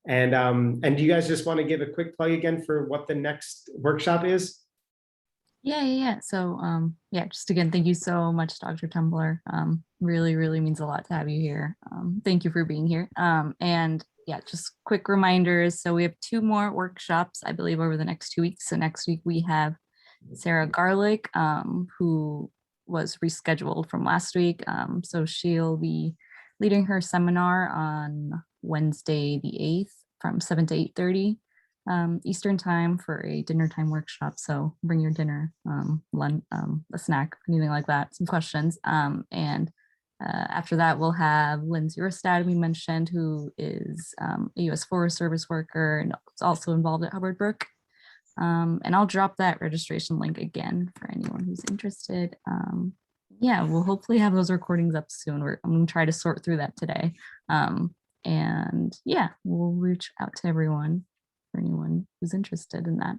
And do you guys just want to give a quick plug again for what the next workshop is? Yeah. So yeah, just again, thank you so much, Dr. Tumbler. Really means a lot to have you here. Thank you for being here. And yeah, just quick reminders. So we have 2 more workshops, I believe, over the next 2 weeks. So next week we have Sarah Garlick, who was rescheduled from last week. So she'll be leading her seminar on Wednesday the 8th from 7 to 8:30 Eastern time for a dinner time workshop. So bring your dinner, lunch, a snack, anything like that, some questions. And after that, we'll have Lindsay Ristad, we mentioned, who is a U.S. Forest Service worker and is also involved at Hubbard Brook. And I'll drop that registration link again for anyone who's interested. yeah, we'll hopefully have those recordings up soon. I'm gonna try to sort through that today. And yeah, we'll reach out to everyone for anyone who's interested in that.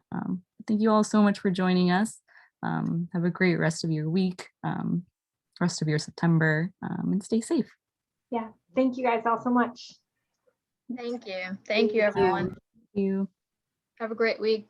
Thank you all so much for joining us. Have a great rest of your week, rest of your September, and stay safe. Yeah. Thank you guys all so much. Thank you. Thank you, everyone. Thank you. Have a great week.